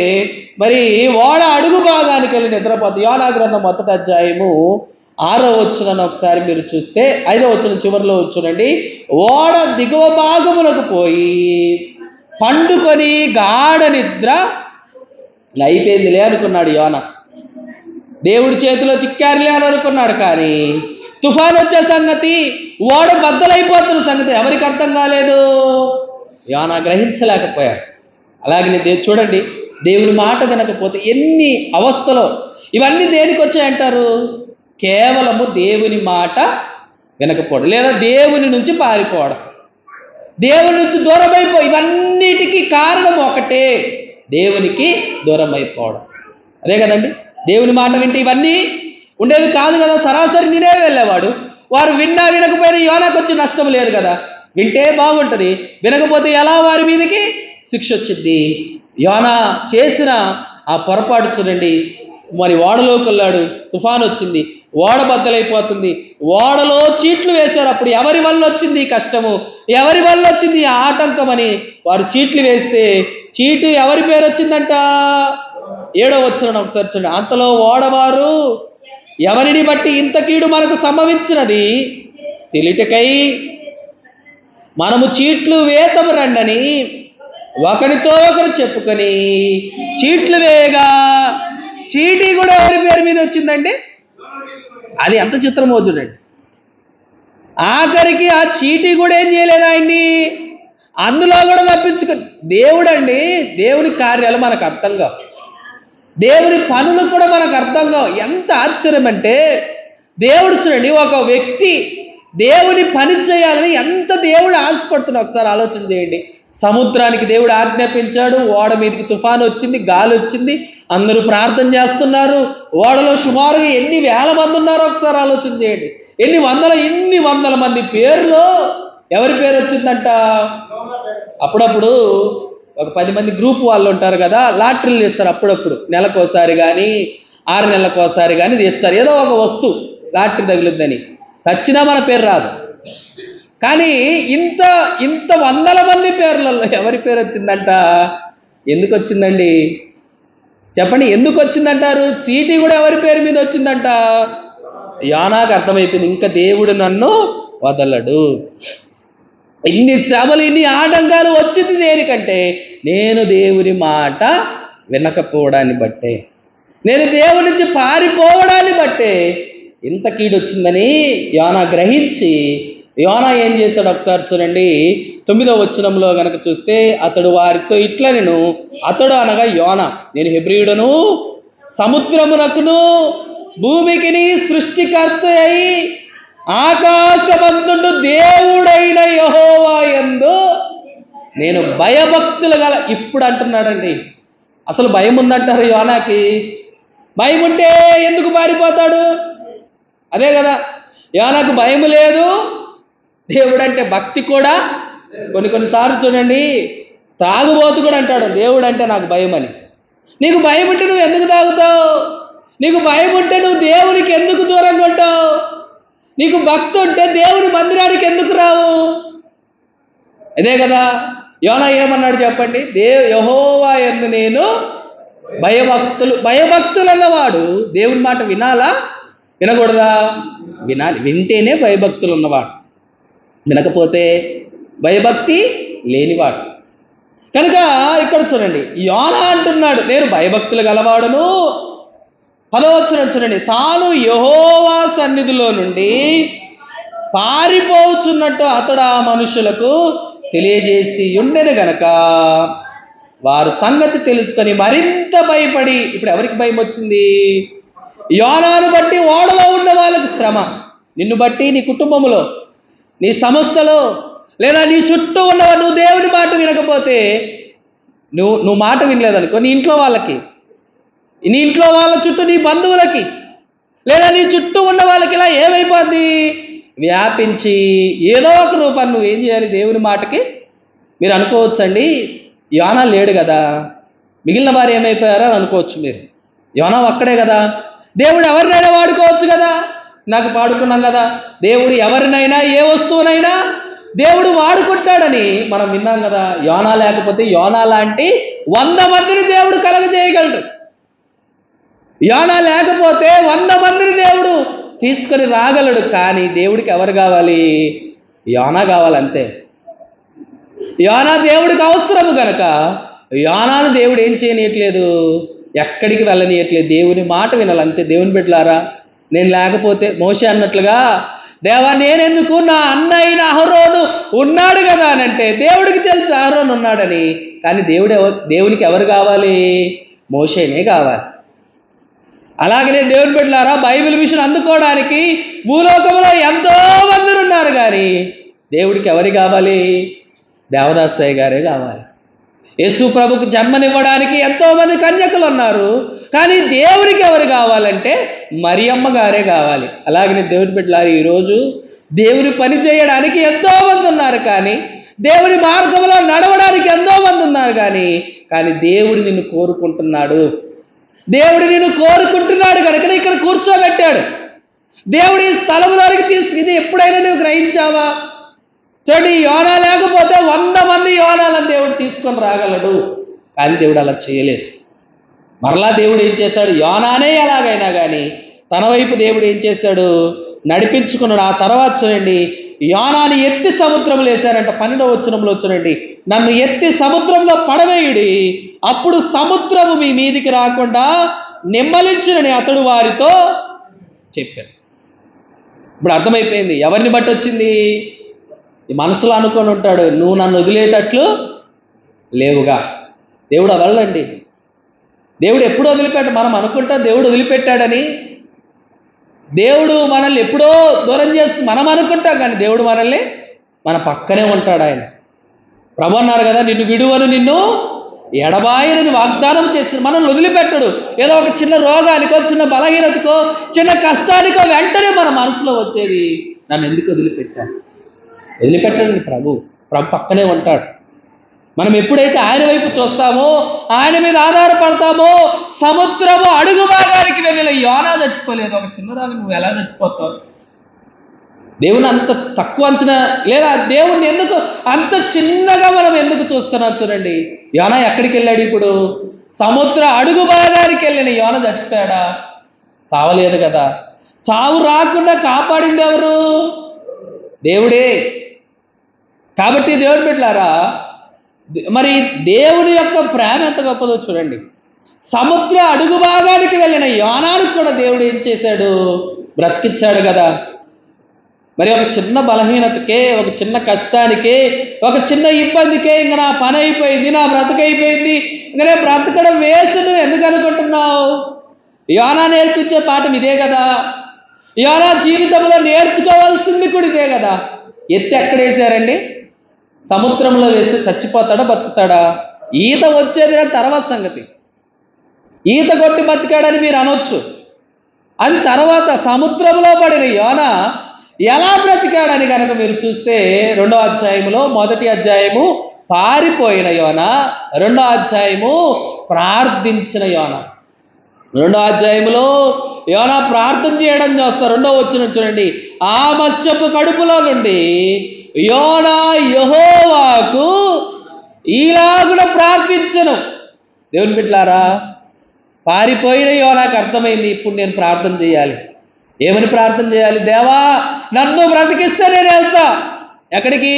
మరి ఓడ అడుగు భాగానికి వెళ్ళి నిద్రపోతుంది. యోనా గ్రంథం 1వ అధ్యాయము 6వ వచనం ఒకసారి మీరు చూస్తే, 5వ వచనం చివరిలో చూడండి. ఓడ దిగువ భాగములకు పోయి పండుకొని గాఢ నిద్ర అయిపోయిందిలే అనుకున్నాడు యోనా. దేవుడి చేతిలో చిక్కారులే అని అనుకున్నాడు. కానీ తుఫాను వచ్చే సంగతి, ఓడ బద్దలైపోతున్న సంగతి ఎవరికి అర్థం కాలేదు. యోనా గ్రహించలేకపోయాడు. అలాగే చూడండి, దేవుని మాట వినకపోతే ఎన్ని అవస్థలో. ఇవన్నీ దేనికి వచ్చాయంటారు? కేవలము దేవుని మాట వినకపోవడం, లేదా దేవుని నుంచి పారిపోవడం, దేవుని నుంచి దూరం అయిపోయి. ఇవన్నిటికీ కారణం ఒకటే, దేవునికి దూరం అయిపోవడం. అదే కదండి, దేవుని మాట వింటే ఇవన్నీ ఉండేవి కాదు కదా. సరాసరి నేనే వెళ్ళేవాడు. వారు విన్నా వినకపోయినా యోనాకు వచ్చే నష్టం లేదు కదా. వింటే బాగుంటుంది, వినకపోతే ఎలా వారి మీదకి శిక్ష వచ్చింది. యోనా చేసిన ఆ పొరపాటు చూడండి. మరి ఓడలోకి వెళ్ళాడు, తుఫాను వచ్చింది, ఓడ బద్దలైపోతుంది. ఓడలో చీట్లు వేశారు. అప్పుడు ఎవరి వల్ల వచ్చింది ఈ కష్టము, ఎవరి వల్ల వచ్చింది ఈ ఆటంకం అని వారు చీట్లు వేస్తే చీటు ఎవరి పేరు వచ్చిందంట? 7వ వచనం ఒకసారి చూడండి. అంతలో ఓడవారు, ఎవరిని బట్టి ఇంత కీడు మనకు సంభవించినది తెలియటకై మనము చీట్లు వేతము రండని ఒకరితో ఒకరు చెప్పుకొని చీట్లు వేయగా, చీటీ కూడా ఎవరి పేరు మీద వచ్చిందండి? అది ఎంత చిత్రమో చూడండి. ఆఖరికి ఆ చీటీ కూడా ఏం చేయలేదు ఆయన్ని, అందులో కూడా తప్పించుకో. దేవుడు అండి, దేవుని కార్యాలు మనకు అర్థం కావు, దేవుని పనులు కూడా మనకు అర్థం కావు. ఎంత ఆశ్చర్యం అంటే, దేవుడు చూడండి, ఒక వ్యక్తి దేవుని పని చేయాలని ఎంత దేవుడు ఆశపడుతున్నా ఒకసారి ఆలోచన చేయండి. సముద్రానికి దేవుడు ఆజ్ఞాపించాడు, ఓడ మీదకి తుఫాను వచ్చింది, గాలి వచ్చింది, అందరూ ప్రార్థన చేస్తున్నారు. ఓడలో సుమారుగా ఎన్ని వేల మంది ఉన్నారో ఒకసారి ఆలోచన చేయండి. ఎన్ని వందల మంది పేర్లు ఎవరి పేరు వచ్చిందంట? అప్పుడప్పుడు ఒక 10 మంది గ్రూప్ వాళ్ళు ఉంటారు కదా, లాటరీలు తీస్తారు అప్పుడప్పుడు, నెలకోసారి కానీ 6 నెలలకోసారి కానీ తీస్తారు. ఏదో ఒక వస్తువు లాటరీ తగులుద్దని, చచ్చినా మన పేరు రాదు. కానీ ఇంత వందల మంది పేర్లలో ఎవరి పేరు వచ్చిందంట? ఎందుకు వచ్చిందండి చెప్పండి? ఎందుకు వచ్చిందంటారు? చీటీ కూడా ఎవరి పేరు మీద వచ్చిందంట? యోనాకు అర్థమైపోయింది, ఇంకా దేవుడు నన్ను వదలడు. ఇన్ని శ్రమలు, ఇన్ని ఆటంకాలు వచ్చింది దేనికంటే, నేను దేవుని మాట వినకపోవడాన్ని బట్టే, నేను దేవుడి నుంచి పారిపోవడాన్ని బట్టే ఇంత కీడొచ్చిందని యోనా గ్రహించి, యోనా ఏం చేశాడు ఒకసారి చూడండి. 9వ వచనంలో గనక చూస్తే, అతడు వారితో ఇట్లా అతడు అనగా యోనా, నేను హెబ్రీయుడను, సముద్రమునకును భూమికిని సృష్టికర్త అయి ఆకాశమందుండు దేవుడైన యెహోవా యందు నేను భయభక్తులు గల. ఇప్పుడు అంటున్నాడండి, అసలు భయం ఉందంటారు యోనాకి? భయం ఉంటే ఎందుకు పారిపోతాడు? అదే కదా, యోనాకు భయం లేదు, దేవుడు అంటే భక్తి కూడా. కొన్నిసార్లు చూడండి, తాగుబోతు కూడా అంటాడు దేవుడు అంటే నాకు భయం అని. నీకు భయం ఉంటే నువ్వు ఎందుకు తాగుతావు? నీకు భయం ఉంటే నువ్వు దేవునికి ఎందుకు దూరంగా ఉంటావు? నీకు భక్తి ఉంటే దేవుని మందిరానికి ఎందుకు రావు? అదే కదా, యోనా ఏమన్నాడు చెప్పండి? యెహోవా యందు నేను భయభక్తులు అన్నవాడు దేవుని మాట వినాలా వినకూడదా? వినాలి. వింటేనే భయభక్తులు ఉన్నవాడు, వినకపోతే భయభక్తి లేనివాడు. కనుక ఇక్కడ చూడండి, యోనా అంటున్నాడు నేను భయభక్తులు గలవాడును. 10వ వచనం చూడండి, తాను యెహోవా సన్నిధిలో నుండి పారిపోతున్నట్టు అతడు ఆ మనుషులకు తెలియజేసి ఉండెను గనక వారు సంగతి తెలుసుకొని మరింత భయపడి. ఇప్పుడు ఎవరికి భయం వచ్చింది? యోనాను బట్టి ఓడలో ఉన్న వాళ్ళకి శ్రమ, నిన్ను బట్టి నీ కుటుంబంలో, నీ సంస్థలో, లేదా నీ చుట్టూ ఉన్నవా, నువ్వు దేవుని మాట వినకపోతే, నువ్వు మాట వినలేదనుకో, నీ ఇంట్లో వాళ్ళకి, నీ ఇంట్లో వాళ్ళ చుట్టూ నీ బంధువులకి, లేదా నీ చుట్టూ ఉన్న వాళ్ళకి ఇలా ఏమైపోద్ది? వ్యాపించి ఏదో ఒక రూపాన్ని నువ్వు ఏం చేయాలి? దేవుని మాటకి. మీరు అనుకోవచ్చండి, యోనా లేడు కదా, మిగిలిన వారు ఏమైపోయారో అని అనుకోవచ్చు మీరు. యోనా ఒక్కడే కదా, దేవుడు ఎవరినైనా వాడుకోవచ్చు కదా. నాకు పాడుకున్నాం కదా, దేవుడు ఎవరినైనా ఏ వస్తువునైనా దేవుడు వాడుకుంటాడని మనం విన్నాం కదా. యోనా లేకపోతే యోనా లాంటి 100 మందిని దేవుడు కలగజేయగలడు. యోనా లేకపోతే 100 మందిని దేవుడు తీసుకొని రాగలడు. కానీ దేవుడికి ఎవరు కావాలి? యోనా కావాలంతే. యోనా దేవుడికి అవసరము కనుక యోనాను దేవుడు ఏం చేయనీయట్లేదు, ఎక్కడికి వెళ్ళనీయట్లేదు, దేవుని మాట వినాలంతే. దేవుని బిడ్డలారా, నేను లేకపోతే మోషే అన్నట్లుగా, దేవా నేనెందుకు, నా అన్న అయిన అహరోను ఉన్నాడు కదా అని అంటే, దేవుడికి తెలుసు అహరోను ఉన్నాడని. కానీ దేవునికి ఎవరు కావాలి? మోషేనే కావాలి. అలాగనే దేవుని బిడ్డలారా, బైబిల్ మిషన్ అందుకోవడానికి భూలోకంలో ఎంతో మంది ఉన్నారు, కానీ దేవుడికి ఎవరు కావాలి? దేవదాసయ్య గారే కావాలి. యేసు ప్రభుకు జన్మనివ్వడానికి ఎంతో మంది కన్యకలు ఉన్నారు, కానీ దేవుడికి ఎవరు కావాలంటే మరియమ్మ గారే కావాలి. అలాగనే దేవుని బిడ్డలారా, ఈరోజు దేవుని పని చేయడానికి ఎంతో మంది ఉన్నారు, కానీ దేవుని మార్గంలో నడవడానికి ఎంతో మంది ఉన్నారు, కానీ దేవుడు నిన్ను కోరుకుంటున్నాడు. దేవుడు నిన్ను కోరుకుంటున్నాడు కనుక ఇక్కడ కూర్చోబెట్టాడు. దేవుడి స్థలంలోనికి ఇది ఎప్పుడైనా నువ్వు గ్రహించావా? చూడండి, యోనా లేకపోతే 100 మంది యోనాలను దేవుడు తీసుకొని రాగలడు, కానీ దేవుడు అలా చేయలేదు. మరలా దేవుడు ఏం చేశాడు? యోనానే ఎలాగైనా కానీ తన వైపు దేవుడు ఏం చేశాడు? నడిపించుకున్నాడు. ఆ తర్వాత చూడండి, యోనాని ఎత్తి సముద్రంలో వేశారంట. 12వ వచనంలో చూడండి, నన్ను ఎత్తి సముద్రంలో పడవేయుడి, అప్పుడు సముద్రము మీ మీదికి రాకుండా నిమ్మలించునని అతడు వారితో చెప్పారు. ఇప్పుడు అర్థమైపోయింది ఎవరిని బట్టి వచ్చింది. ఈ మనసులో అనుకొని ఉంటాడు, నువ్వు నన్ను వదిలేటట్లు లేవుగా. దేవుడు వదలండి. దేవుడు ఎప్పుడు వదిలిపెట్ట, మనం అనుకుంటాం దేవుడు వదిలిపెట్టాడని. దేవుడు మనల్ని ఎప్పుడో దూరం చేసి మనం అనుకుంటాం, కానీ దేవుడు మనల్ని మన పక్కనే ఉంటాడు. ఆయన ప్రభు అన్నారు కదా, నిన్ను విడువను నిన్ను ఎడబాయనని వాగ్దానం చేస్తుంది. మనం వదిలిపెట్టడు. ఏదో ఒక చిన్న రోగానికో, చిన్న బలహీనతకో, చిన్న కష్టానికో వెంటనే మన మనసులో వచ్చేది, నన్ను ఎందుకు వదిలిపెట్టాను? వదిలిపెట్టండి. ప్రభు పక్కనే ఉంటాడు. మనం ఎప్పుడైతే ఆయన వైపు చూస్తామో, ఆయన మీద ఆధారపడతామో, సముద్రము అడుగు భాగానికి వెళ్ళిన యోనా చచ్చిపోలేదు. ఒక చిన్న రోగం నువ్వు ఎలా చచ్చిపోతావు? దేవుని అంత తక్కువ అంచనా లేదా? దేవుణ్ణి ఎందుకు అంత చిన్నగా మనం ఎందుకు చూస్తున్నాం? చూడండి, యోనా ఎక్కడికి వెళ్ళాడు? ఇప్పుడు సముద్ర అడుగు భాగానికి వెళ్ళిన యోనా చచ్చిపోయాడా? చావలేదు కదా. చావు రాకుండా కాపాడింది ఎవరు? దేవుడే. కాబట్టి దేవుడు బిడ్డలారా, మరి దేవుని యొక్క ప్రేమ ఎంత గొప్పదో చూడండి. సముద్ర అడుగు భాగానికి వెళ్ళిన యోనానికి కూడా దేవుడు ఏం చేశాడు? బ్రతికించాడు కదా. మరి ఒక చిన్న బలహీనతకే, ఒక చిన్న కష్టానికే, ఒక చిన్న ఇబ్బందికే ఇంక నా పని అయిపోయింది, నా బ్రతకైపోయింది, ఇంక నేను బ్రతకడం వేస్ట్ నువ్వు ఎందుకు అనుకుంటున్నావు? యోనా నేర్పించే పాఠం ఇదే కదా. యోనా జీవితంలో నేర్చుకోవాల్సింది కూడా ఇదే కదా. ఎత్తి ఎక్కడేసారండి? సముద్రంలో వేస్తే చచ్చిపోతాడా బతుకుతాడా? ఈత వచ్చేది తర్వాత సంగతి. ఈత కొట్టి బతికాడని మీరు అనొచ్చు. అది తర్వాత సముద్రంలో పడిన యోనా ఎలా బ్రతికాడని కనుక మీరు చూస్తే 2వ అధ్యాయములో, 1వ అధ్యాయము పారిపోయిన యోనా, 2వ అధ్యాయము ప్రార్థించిన యోనా. 2వ అధ్యాయములో యోనా ప్రార్థన చేయడం చూస్తారు. 2వ వచనం చూడండి, ఆ మత్స్యపు కడుపులో నుండి యోనా యెహోవాకు ఈలాగున ప్రార్థించను. దేవుని బిడ్డలారా, పారిపోయిన యోనాకు అర్థమైంది, ఇప్పుడు నేను ప్రార్థన చేయాలి. ఏమని ప్రార్థన చేయాలి? దేవా, నన్ను బ్రతికిస్తే నేను వెళ్తా. ఎక్కడికి?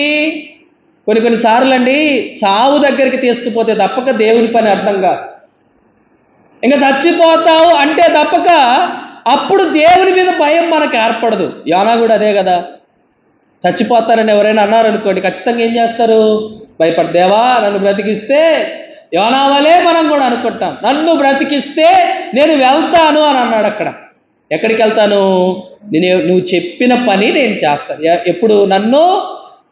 కొన్నిసార్లు అండి, చావు దగ్గరికి తీసుకుపోతే తప్పక దేవుని పని అర్థం కాదు. ఇంకా చచ్చిపోతావు అంటే తప్పక అప్పుడు దేవుని మీద భయం మనకు ఏర్పడదు. యోనా కూడా అదే కదా. చచ్చిపోతారని ఎవరైనా అన్నారనుకోండి, ఖచ్చితంగా ఏం చేస్తారు? భయపడు. దేవా, నన్ను బ్రతికిస్తే, యోనా వలే మనం కూడా అనుకుంటాం, నన్ను బ్రతికిస్తే నేను వెళ్తాను అని అన్నాడు. అక్కడ ఎక్కడికి వెళ్తాను? నువ్వు చెప్పిన పని నేను చేస్తాను. ఎప్పుడు నన్ను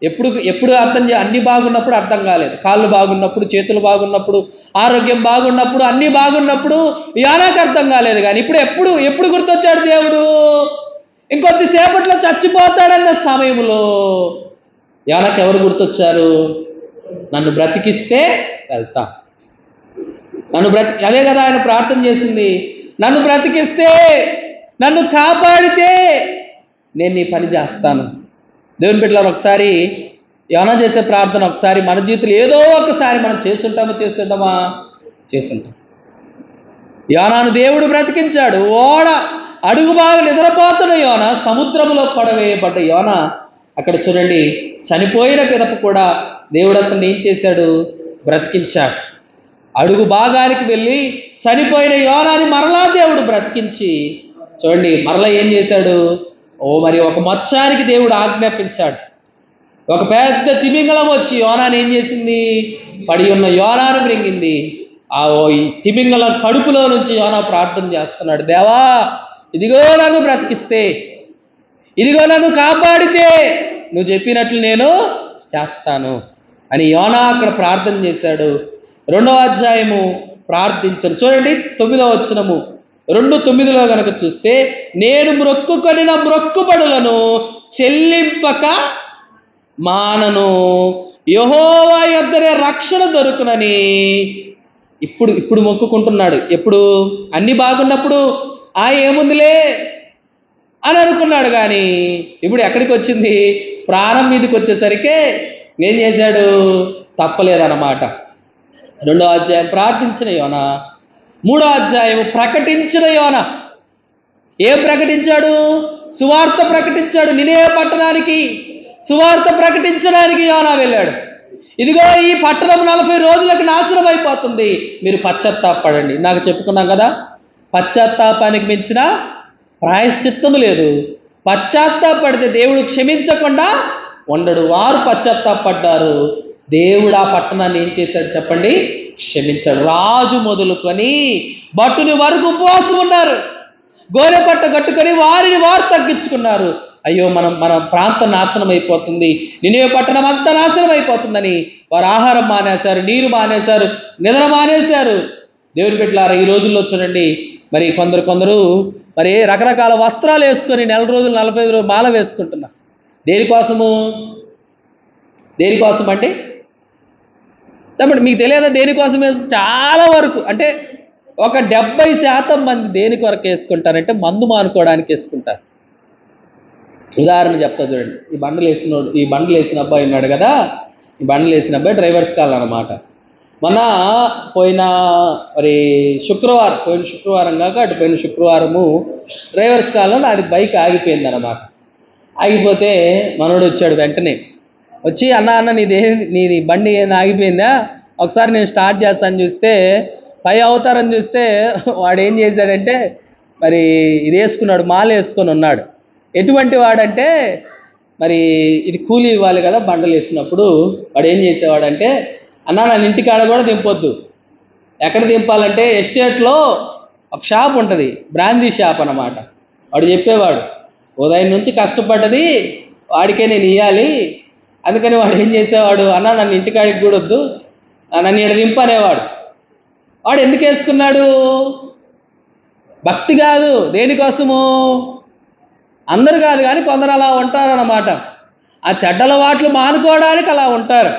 ఎప్పుడు అర్థం అన్ని బాగున్నప్పుడు అర్థం కాలేదు. కాళ్ళు బాగున్నప్పుడు, చేతులు బాగున్నప్పుడు, ఆరోగ్యం బాగున్నప్పుడు, అన్నీ బాగున్నప్పుడు యోనాకు అర్థం కాలేదు. కానీ ఎప్పుడు గుర్తొచ్చాడు దేవుడు? ఇంకొద్దిసేపట్లో చచ్చిపోతాడన్న సమయంలో యోనాకు ఎవరు గుర్తొచ్చారు? నన్ను బ్రతికిస్తే వెళ్తా. అదే కదా ఆయన ప్రార్థన చేసింది. నన్ను బ్రతికిస్తే, నన్ను కాపాడితే నేను నీ పని చేస్తాను. దేవుని బిడ్డలారా, ఒకసారి యోనా చేసే ప్రార్థన ఒకసారి మన జీవితంలో ఏదో ఒకసారి మనం చేస్తుంటామా? చేస్తుంటాం. యోనాను దేవుడు బ్రతికించాడు. ఓడ అడుగు బాగా నిద్రపోతున్న యోనా, సముద్రంలో పడవేయబడ్డ యోనా అక్కడ చూడండి, చనిపోయిన పిదప కూడా దేవుడు అతన్ని ఏం చేశాడు? బ్రతికించాడు. అడుగు భాగానికి వెళ్ళి చనిపోయిన యోనాని మరలా దేవుడు బ్రతికించి చూడండి, మరలా ఏం చేశాడు? మరి ఒక మత్స్యానికి దేవుడు ఆజ్ఞాపించాడు. ఒక పెద్ద తిమింగలం వచ్చి యోనాని ఏం చేసింది? పడి ఉన్న యోనాను మృంగింది. ఈ తిమింగలం కడుపులో నుంచి యోనా ప్రార్థన చేస్తున్నాడు, దేవా, ఇదిగో నన్ను బ్రతికిస్తే, ఇదిగో నన్ను కాపాడితే నువ్వు చెప్పినట్లు నేను చేస్తాను అని యోనా అక్కడ ప్రార్థన చేశాడు. 2వ అధ్యాయము ప్రార్థించను. చూడండి 9వ వచనము, 2:9 కనుక చూస్తే, నేను మ్రొక్కుకొనిన మ్రొక్కుబడులను చెల్లింపక మానను, యెహోవా యొద్దనే రక్షణ దొరుకునని ఇప్పుడు మొక్కుకుంటున్నాడు. ఎప్పుడు? అన్ని బాగున్నప్పుడు ఏముందిలే అని అనుకున్నాడు. కానీ ఇప్పుడు ఎక్కడికి వచ్చింది? ప్రాణం మీదకి వచ్చేసరికి ఏం చేశాడు? తప్పలేదన్నమాట. 2వ అధ్యాయం ప్రార్థించిన యోనా, 3వ అధ్యాయం ప్రకటించిన యోనా. ఏం ప్రకటించాడు? సువార్త ప్రకటించాడు. నినేవే పట్టణానికి సువార్త ప్రకటించడానికి యోనా వెళ్ళాడు. ఇదిగో ఈ పట్టణం 40 రోజులకు నాశనం అయిపోతుంది, మీరు పశ్చాత్తాపడండి. నాకు చెప్పుకున్నాం కదా, పశ్చాత్తాపానికి మించిన ప్రాయశ్చిత్తం లేదు. పశ్చాత్తాపడితే దేవుడు క్షమించకుండా ఉండడు. వారు పశ్చాత్తాపడ్డారు. దేవుడు ఆ పట్టణాన్ని ఏం చేశాడు చెప్పండి? క్షమించాడు. రాజు మొదలుకొని భటుని వరకు ఉపవాసం ఉన్నారు. గోనె పట్ట కట్టుకొని వారిని వారు తగ్గించుకున్నారు. అయ్యో మన ప్రాంతం నాశనం అయిపోతుంది, నినివే పట్టణం అంతా నాశనం అయిపోతుందని వారు ఆహారం మానేశారు, నీరు మానేశారు, నిద్ర మానేశారు. దేవుని బిడ్డలారా, ఈ రోజుల్లో చూడండి, మరి కొందరు మరి రకరకాల వస్త్రాలు వేసుకొని 4 రోజులు 45 రోజులు మాల వేసుకుంటున్నారు. దేనికోసము అంటే కాబట్టి మీకు తెలియదా దేనికోసం చాలా వరకు అంటే ఒక 70% మంది దేని కొరకు వేసుకుంటారంటే మందు మానుకోవడానికి వేసుకుంటారు. ఉదాహరణ చెప్తా చూడండి. ఈ బండ్లు వేసిన అబ్బాయి ఉన్నాడు కదా, ఈ బండ్లు వేసిన అబ్బాయి డ్రైవర్స్ కాల్ అనమాట. మొన్న పోయిన శుక్రవారం కాక అటు పోయిన శుక్రవారము డ్రైవర్స్ కాల్లో అది బైక్ ఆగిపోయింది అనమాట. ఆగిపోతే మనోడు వచ్చాడు, వెంటనే వచ్చి అన్న నీది బండి ఆగిపోయిందా, ఒకసారి నేను స్టార్ట్ చేస్తాను చూస్తే పై అవతారం చూస్తే వాడు ఏం చేశాడంటే మరి ఇది వేసుకున్నాడు, మాల వేసుకొని ఉన్నాడు. ఎటువంటి వాడంటే మరి ఇది కూలీ ఇవ్వాలి కదా బండలు వేసినప్పుడు, వాడు ఏం చేసేవాడంటే అన్న నన్ను ఇంటికాడ కూడా దింపొద్దు, ఎక్కడ దింపాలంటే ఎస్టేట్లో ఒక షాప్ ఉంటుంది, బ్రాందీ షాప్ అన్నమాట. వాడు చెప్పేవాడు ఉదయం నుంచి కష్టపడ్డది వాడికే నేను ఇవ్వాలి, అందుకని వాడు ఏం చేసేవాడు, అన్న నన్ను ఇంటికాడికి కూడా వద్దు, నన్ను ఇక్కడ దింపనేవాడు. వాడు ఎందుకు వేసుకున్నాడు? భక్తి కాదు, దేనికోసము? అందరు కాదు కానీ కొందరు అలా ఉంటారన్నమాట. ఆ చెడ్డల వాట్లు మానుకోవడానికి అలా ఉంటారు.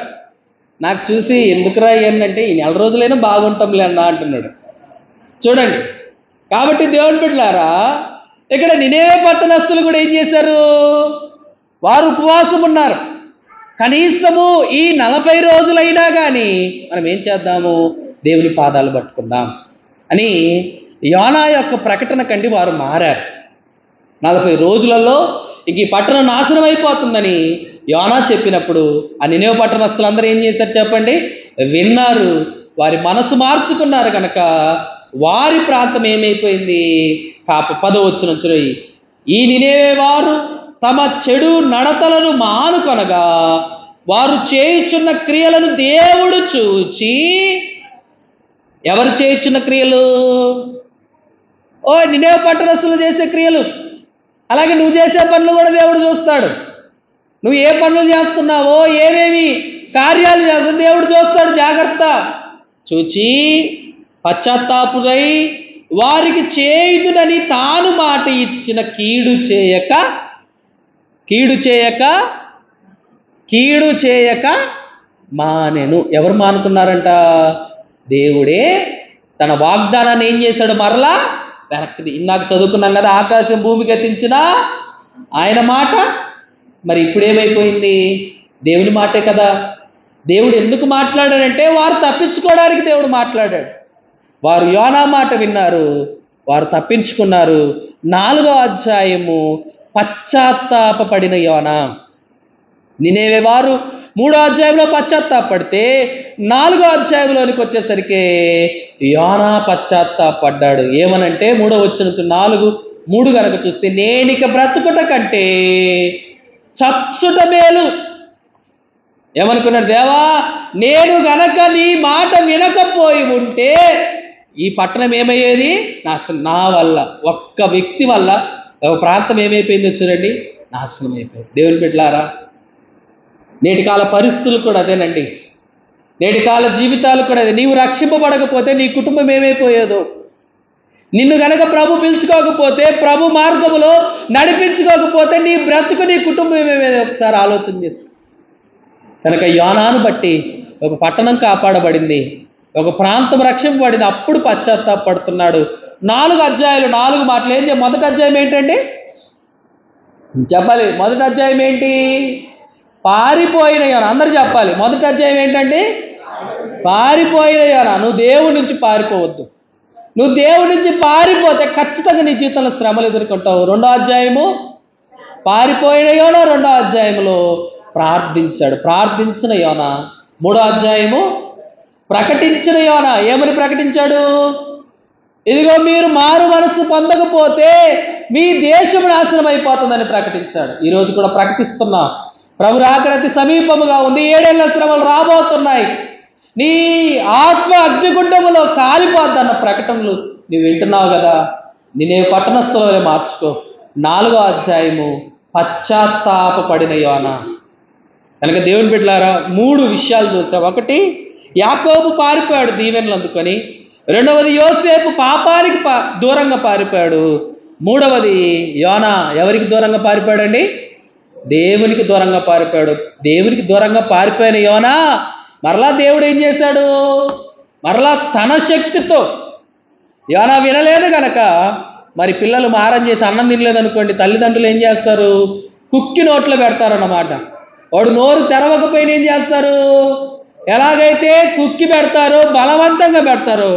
నాకు చూసి ఎందుకురా ఏంటంటే ఈ 4 రోజులైనా బాగుంటాంలే అన్న అంటున్నాడు. చూడండి, కాబట్టి దేవుని బిడ్డలారా, ఇక్కడ నినేవే పట్టణస్థులు కూడా ఏం చేశారు? వారు ఉపవాసం ఉన్నారు. కనీసము ఈ 40 రోజులైనా కానీ మనం ఏం చేద్దాము? దేవుని పాదాలు పట్టుకుందాం అని యోనా యొక్క ప్రకటన కండి వారు మారారు. 40 రోజులలో ఇంక ఈ పట్టణం నాశనం అయిపోతుందని యోనా చెప్పినప్పుడు ఆ నినేవే పట్టణస్థులందరూ ఏం చేశారు చెప్పండి? విన్నారు, వారి మనసు మార్చుకున్నారు. కనుక వారి ప్రాంతం ఏమైపోయింది? 10వ వచనం, ఈ నినేవే వారు తమ చెడు నడతలను మానుకొనగా వారు చేయుచున్న క్రియలను దేవుడు చూచి. ఎవరు చేయుచున్న క్రియలు? నినేవే పట్టణస్థులు చేసే క్రియలు, అలాగే నువ్వు చేసే పనులు కూడా దేవుడు చూస్తాడు. నువ్వు ఏ పనులు చేస్తున్నావో, ఏమేమి కార్యాలు చేస్తావు దేవుడు చూస్తాడు. జాగ్రత్త. చూచి పశ్చాత్తాపుడై వారికి చేయుదునని తాను మాట ఇచ్చిన కీడు చేయక మానెను. ఎవరు మానుకున్నారంట? దేవుడే తన వాగ్దానాన్ని ఏం చేశాడు? మరలా వెనక్కి. ఇందాక చదువుకున్నాం కదా, ఆకాశం భూమికి ఎత్తించిన ఆయన మాట. మరి ఇప్పుడేమైపోయింది? దేవుని మాటే కదా. దేవుడు ఎందుకు మాట్లాడాడంటే వారు తప్పించుకోవడానికి దేవుడు మాట్లాడాడు. వారు యోనా మాట విన్నారు, వారు తప్పించుకున్నారు. 4వ అధ్యాయము పశ్చాత్తాపడిన యోనా. నినేవే వారు 3వ అధ్యాయంలో పశ్చాత్తాపడితే 4వ అధ్యాయంలోనికి వచ్చేసరికి యోనా పశ్చాత్తాపడ్డాడు. ఏమనంటే 3వ వచనం 4:3 కనుక చూస్తే, నేనిక బ్రతుకుట కంటే చచ్చుట మేలు. ఏమనుకున్నాడు? దేవా, నేను గనక నీ మాట వినకపోయి ఉంటే ఈ పట్టణం ఏమయ్యేది? నా వల్ల, ఒక్క వ్యక్తి వల్ల ఒక ప్రాంతం ఏమైపోయిందో చూడండి, నాశనం అయిపోయింది. దేవుని బిడ్డలారా, నేటి కాల పరిస్థితులు కూడా అదేనండి. నేటి కాల జీవితాలు కూడా అదే. నీవు రక్షింపబడకపోతే నీ కుటుంబం ఏమైపోయేదో, నిన్ను గనక ప్రభు పిలుచుకోకపోతే, ప్రభు మార్గములో నడిపించుకోకపోతే నీ బ్రతుకు, నీ కుటుంబం ఏమేమో ఒకసారి ఆలోచన చేసి. కనుక యోనాను బట్టి ఒక పట్టణం కాపాడబడింది, ఒక ప్రాంతం రక్షింపబడింది. అప్పుడు పశ్చాత్తాపడుతున్నాడు. 4 అధ్యాయాలు 4 మాటలు. ఏం చేయాలి? మొదటి అధ్యాయం ఏంటండి చెప్పాలి? మొదటి అధ్యాయం ఏంటి? పారిపోయిన యోనా. అందరూ చెప్పాలి. మొదటి అధ్యాయం ఏంటండి? పారిపోయిన యోనా. నువ్వు దేవుడి నుంచి పారిపోవద్దు. నువ్వు దేవుడి నుంచి పారిపోతే ఖచ్చితంగా నీ జీవితంలో శ్రమలు ఎదుర్కొంటావు. 2వ అధ్యాయము పారిపోయిన యోనా. 2వ అధ్యాయంలో ప్రార్థించాడు, ప్రార్థించిన యోనా. 3వ అధ్యాయము ప్రకటించిన యోనా. ఏమని ప్రకటించాడు? ఇదిగో మీరు మారు మనసు పొందకపోతే మీ దేశం నాశనం అయిపోతుందని ప్రకటించాడు. ఈరోజు కూడా ప్రకటిస్తున్నా, ప్రభు రాకడ అతి సమీపముగా ఉంది, 7 ఏళ్ల శ్రమలు రాబోతున్నాయి, నీ ఆత్మ అగ్నిగుండములో కాలిపోద్దన్న ప్రకటనలు నువ్వు వింటున్నావు కదా. నిన్నే పట్టణస్థులే మార్చుకో. 4వ అధ్యాయము పశ్చాత్తాపపడిన యోనా. కనుక దేవుని బిడ్డలారా 3 విషయాలు చూసాం. ఒకటి, యాకోబు పారిపోయాడు దీవెనలు అందుకొని. రెండవది, యోసేపు పాపానికి దూరంగా పారిపోయాడు. మూడవది, యోనా ఎవరికి దూరంగా పారిపోయాడండి? దేవునికి దూరంగా పారిపోయాడు. దేవునికి దూరంగా పారిపోయిన యోనా మరలా దేవుడు ఏం చేశాడు? మరలా తన శక్తితో, యోనా వినలేదు గనక మరి పిల్లలు మారం చేసి అన్నం తినలేదు అనుకోండి, తల్లిదండ్రులు ఏం చేస్తారు? కుక్కి నోట్లో పెడతారన్నమాట. వాడు నోరు తెరవకపోయినా ఏం చేస్తారు? ఎలాగైతే కుక్కి పెడతారో, బలవంతంగా పెడతారో,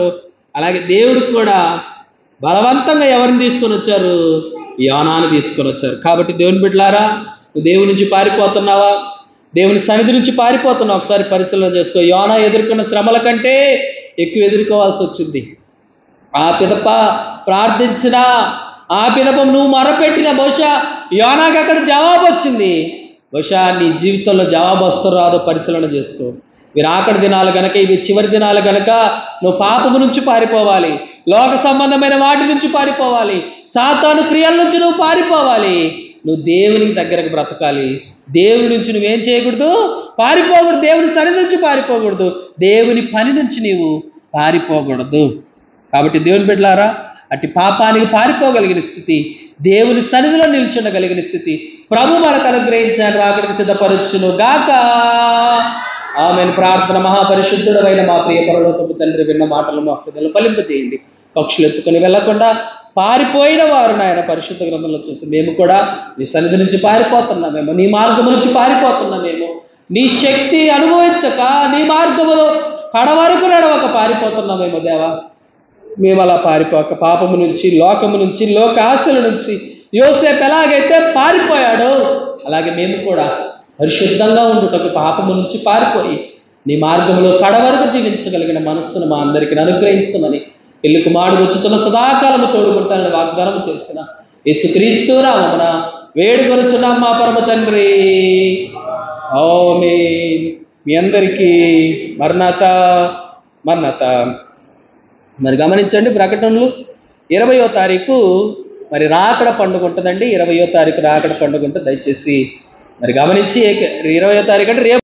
అలాగే దేవుడికి కూడా బలవంతంగా ఎవరిని తీసుకొని వచ్చారు? యోనాను తీసుకొని వచ్చారు. కాబట్టి దేవుని బిడ్డలారా, నువ్వు దేవుని నుంచి పారిపోతున్నావా? దేవుని సన్నిధి నుంచి పారిపోతున్నావు? ఒకసారి పరిశీలన చేసుకో. యోనా ఎదుర్కొన్న శ్రమల కంటే ఎక్కువ ఎదుర్కోవాల్సి వచ్చింది. ఆ పిదప ప్రార్థించిన, ఆ పిదప నువ్వు మొరపెట్టిన, బహుశా యోనాకి అక్కడ జవాబు వచ్చింది. బహుశా నీ జీవితంలో జవాబు వస్తూ రాదో పరిశీలన చేసుకో. ఇవి రాకడి దినాలు గనక, ఇవి చివరి దినాలు గనక నువ్వు పాపము నుంచి పారిపోవాలి, లోక సంబంధమైన వాటి నుంచి పారిపోవాలి, సాతాను క్రియల నుంచి నువ్వు పారిపోవాలి. నువ్వు దేవునికి దగ్గరకు బ్రతకాలి. దేవుడి నుంచి నువ్వేం చేయకూడదు? పారిపోకూడదు. దేవుని సన్నిధి నుంచి పారిపోకూడదు. దేవుని పని నుంచి నీవు పారిపోకూడదు. కాబట్టి దేవుని బిడ్డలారా, అట్టి పాపానికి పారిపోగలిగిన స్థితి, దేవుని సన్నిధిలో నిల్చుండగలిగిన స్థితి ప్రభు మనకు అనుగ్రహించాను, రాకడికి సిద్ధపరచును గాక. ఆమెను. ప్రార్థన. మహాపరిశుద్ధుడైన మా ప్రియ పరలోకపు తండ్రి, విన్న మాటలు మా హృదయంలో ఫలింపజేయండి. పక్షులు ఎత్తుకొని వెళ్లకుండా పారిపోయిన వారు నాయన పరిశుద్ధ గ్రంథంలో చూసి మేము కూడా నీ సన్నిధి నుంచి పారిపోతున్నామేమో, నీ మార్గం నుంచి పారిపోతున్నామేమో, నీ శక్తి అనుభవించక నీ మార్గములో కడవరకు నడవక పారిపోతున్నామేమో దేవా. మేము అలా పారిపోక పాపము నుంచి, లోకము నుంచి, లోక ఆశల నుంచి యోసేపు ఎలాగైతే పారిపోయాడో అలాగే మేము కూడా పరిశుద్ధంగా ఉండుటకు పాపము నుంచి పారిపోయి నీ మార్గంలో కడవరకు జీవించగలిగిన మనస్సును మా అందరికీ అనుగ్రహించమని, పెళ్లి కుమారుడు వచ్చుతున్న సదాకాలము తోడుకుంటానని వాగ్దానం చేసిన యేసుక్రీస్తు నామమున వేడుకొనుచున్నాం మా పరమ తండ్రి. ఆమేన్. మీ అందరికీ మరణాత. మరి గమనించండి, ప్రకటనలు 20వ తారీఖు మరి రాకడ పండుగ ఉంటుందండి. 20వ తారీఖు రాకడ పండుగ ఉంటుంది. దయచేసి మరి గమనించి, 20వ తారీఖు అంటే రేపు